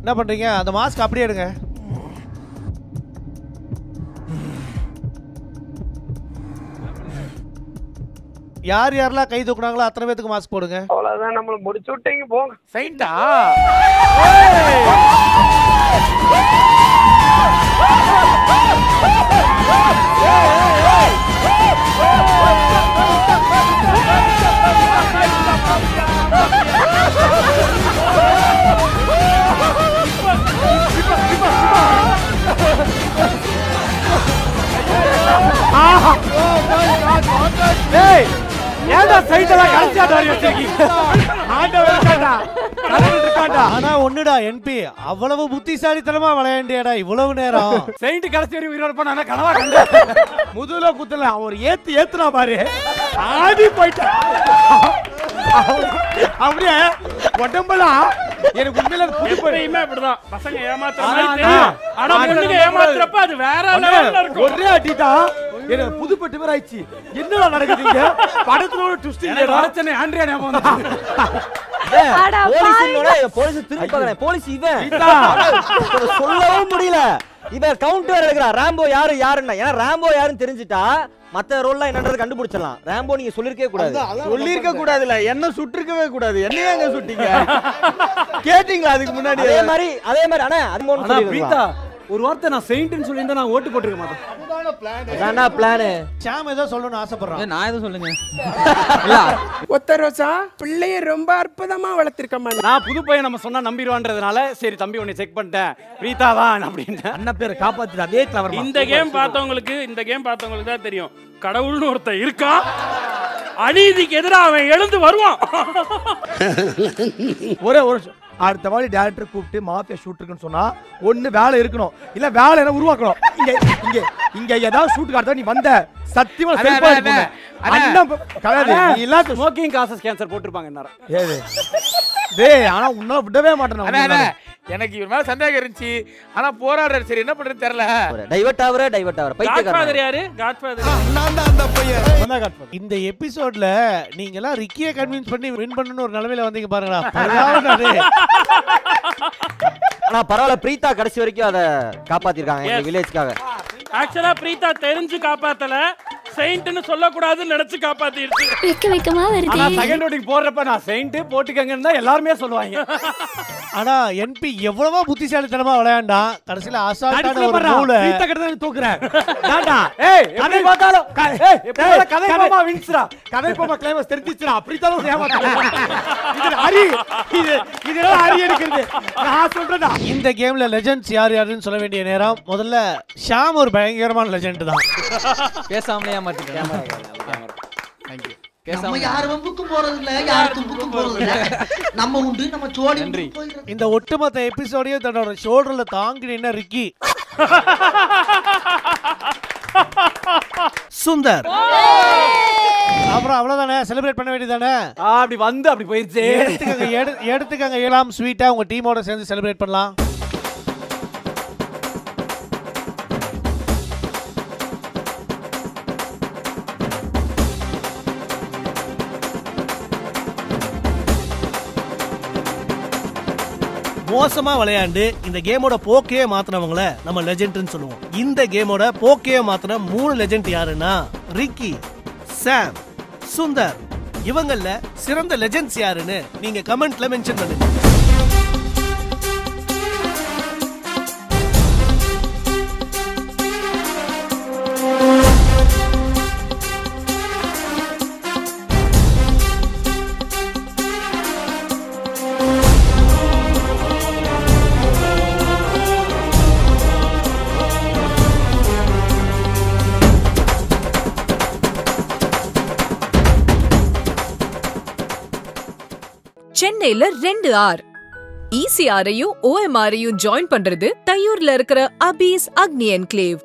என்ன பண்றீங்க? அந்த மாஸ்க் அப்படியே எடுங்க. யார் யாரெல்லாம் கை தூக்குனாங்களோ அத்தனை பேத்துக்கு மாஸ்க் போடுங்க. அவ்வளவுதான், நம்மள முடிச்சு விட்டீங்க போங்க. சைண்டா ஏன்டா சைடெல்லாம் கடைசியா தாரி வச்சிருக்கீங்க? ஆண்டவர் இருக்காடா, கடவுள் இருக்காடா. ஆனா ஒண்ணுடா என்பி, அவ்வளவு புத்திசாலித்தனமா விளையாண்டியடா இவ்வளவு நேரம். சைடு கடைசி வரை உயிரோட போனா கனவா கண்டேன். முதுகுல குத்தல, அவர் ஏத்துனா பாரு, ஆடி போயிட்டான். அப்படியே உடம்பெல்லாம் எனக்கு உண்மையில எப்பயுமே அப்படிதான். பசங்க ஏமாத்துற மாதிரி தெரியும். ஆனா பொண்ணுங்க ஏமாத்துறப்ப அது வேற லெவல்ல இருக்கும். ஒரே அடிதான் எனக்கு புதுப்பட்டு மாதிரி ஆயிடுச்சு. என்னடா நடக்குதுங்க? படத்துல ஒரு ட்விஸ்ட் இல்ல. ராச்சனே ஆண்ட்ரியா ஞாபகம் வந்து. போலீஸ் திரும்பி பாக்குறேன். போலீஸ் இவன் சொல்லவும் முடியல. இவன் கவுண்டர் எடுக்கிறான். ராம்போ யாருன்னா, ஏன்னா ராம்போ யாருன்னு தெரிஞ்சுட்டா மத்த ரோல்லாம் என்னன்றது கண்டுபிடிச்சிடலாம். ராம்போ நீங்க சொல்லிருக்கவே கூடாது. சொல்லிருக்க கூடாதுல, என்ன சுட்டிருக்கவே கூடாது. என்னையே அங்க சுட்டீங்க? கேட்டீங்களா அதுக்கு முன்னாடி? அதே மாதிரி அண்ணா அது பிரீதா ஒரு வார்த்தை நான் செயின்ட்னு சொல்லியிருந்தா நான் ஓட்டு போட்டுருக்க மாட்டேன். அதான்டா பிளான். சாம் ஏதோ சொல்லணும்னு ஆசைப்படுறான். நான் எதுவும் சொல்லுங்க. ஒத்த ரோசா பிள்ளைய ரொம்ப அற்புதமா வளர்த்திருக்கமா. நான் புது பையன் நம்ம சொன்னா நம்பிடுவான்றதுனால சரி தம்பி உன்னை செக் பண்ணிட்டேன், பிரீதா தான் அப்படின்னு. அண்ணன் பேரை காப்பாத்திட்டு அதே கிளவர். இந்த கேம் பார்த்தவங்களுக்கு தான் தெரியும் கடவுள்னு ஒருத்தன் இருக்கா. அநீதிக்கு எதிராக அவன் எழுந்து வருவான். ஒரே ஒரு அடுத்த வாட்டி டைரக்டர் கூப்பிட்டு மாஃபியா ஷூட் இருக்குன்னு சொன்னா ஒண்ணு வேலை இருக்கணும், இல்ல வேலை என்ன உருவாக்கணும். இங்க ஏதாவது ஷூட் காட்டுறா நீ வந்த சத்தியமா செல்ஃபா இருக்கு. அண்ணன் கலாதி நீ இல்ல ஸ்மோக்கிங் காசஸ் கேன்சர் போட்டுருப்பாங்க எல்லாரும். ஏய் டேய் ஆனா உன்னால விடவே மாட்டேன். எனக்கு இவர் மேல சந்தேகம் இருந்துச்சு. ஆனா போராடுறாரு. சரி என்ன பண்றது தெரியல. டைவர்ட் ஆவற காட்ஃபாதர் யாரு? காட்ஃபாதர் நான் தான் அந்த பையன். இந்த எபிசோட்ல நீங்க எல்லாம் ரிக்கியை கன்வின்ஸ் பண்ணி வின் பண்ணனும் ஒரு நிலைமையில வந்தீங்க பாருங்களா. ஆனா பரவாயில்ல, பிரீதா கடைசி வரைக்கும் அத காப்பாத்திருக்காங்க இந்த வில்லேஜ்காக. ஆக்சுவலா பிரீதா தெரிஞ்சு காப்பாத்தல, செயின்ட்னு சொல்லக்கூடாதுன்னு நினைச்சு காப்பாத்திடுச்சு. வெக்கமா வருது. ஆனா செகண்ட் ஓட்டிங் போறப்ப நான் செயின்ட் போட்டுக்கங்கன்னு தான் எல்லாரும் சொல்லுவாங்க. ஆனா என்பி எவ்வளவோ புத்திசாலித்தனமா விளையாண்டான். கடைசில அசால்ட்டான ஒரு மூளை பிரீதா கிட்ட தான் தூக்குறேன். டாடா ஏய் கதை பார்த்தாலும் எப்பவும் கதை போமா வின்ஸ்ரா. கதை போமா கிளைமாக்ஸ் தெரிஞ்சிச்சுடா. பிரீதா தான் ஏமாத்தல. இது ஹரி, இது ஹரி எடுக்குது. நான் சொல்றேன்டா. இந்த கேம்ல லெஜெண்ட்ஸ் யாருன்னு சொல்ல வேண்டிய நேரம். முதல்ல ஷாம் ஒரு பயங்கரமான லெஜெண்ட் தான். பேசாமலே ஏமாத்திட்டேன். நம்ம யார் வம்புக்கும் போறது இல்ல, யார் தும்புக்கும் போறது இல்ல. நம்ம உண்டு, நம்ம சோடி உண்டு. இந்த ஒட்டுமொத்த எபிசோடையும் தன்னோட ஷோல்டர்ல தாங்கி நின்ன ரிக்கி சுந்தர். அப்புறம் அவ்வளவுதானே, செலிப்ரேட் பண்ண வேண்டியதானே. அப்படி வந்து அப்படி போயிருச்சு. எடுத்துக்கங்க எல்லாம் ஸ்வீட்டா உங்க டீமோட சேர்ந்து செலிப்ரேட் பண்ணலாம். மோசமா விளையாண்டு இந்த கேமோட போக்கையே மாத்தினவங்கள நம்ம லெஜெண்ட்னு சொல்லுவோம். இந்த கேமோட போக்கையே மாத்தின 3 லெஜெண்ட் யாருன்னா ரிக்கி, சாம், சுந்தர். இவங்கள சிறந்த லெஜெண்ட்ஸ் யாருன்னு நீங்க கமெண்ட்ல மென்ஷன் பண்ணுங்க. சென்னையில 2 ஆர் ECRஐயும் OMRஐயும் ஜாயின் பண்றது தையூர்ல இருக்கிற அபீஸ் அக்னி என்க்ளேவ்.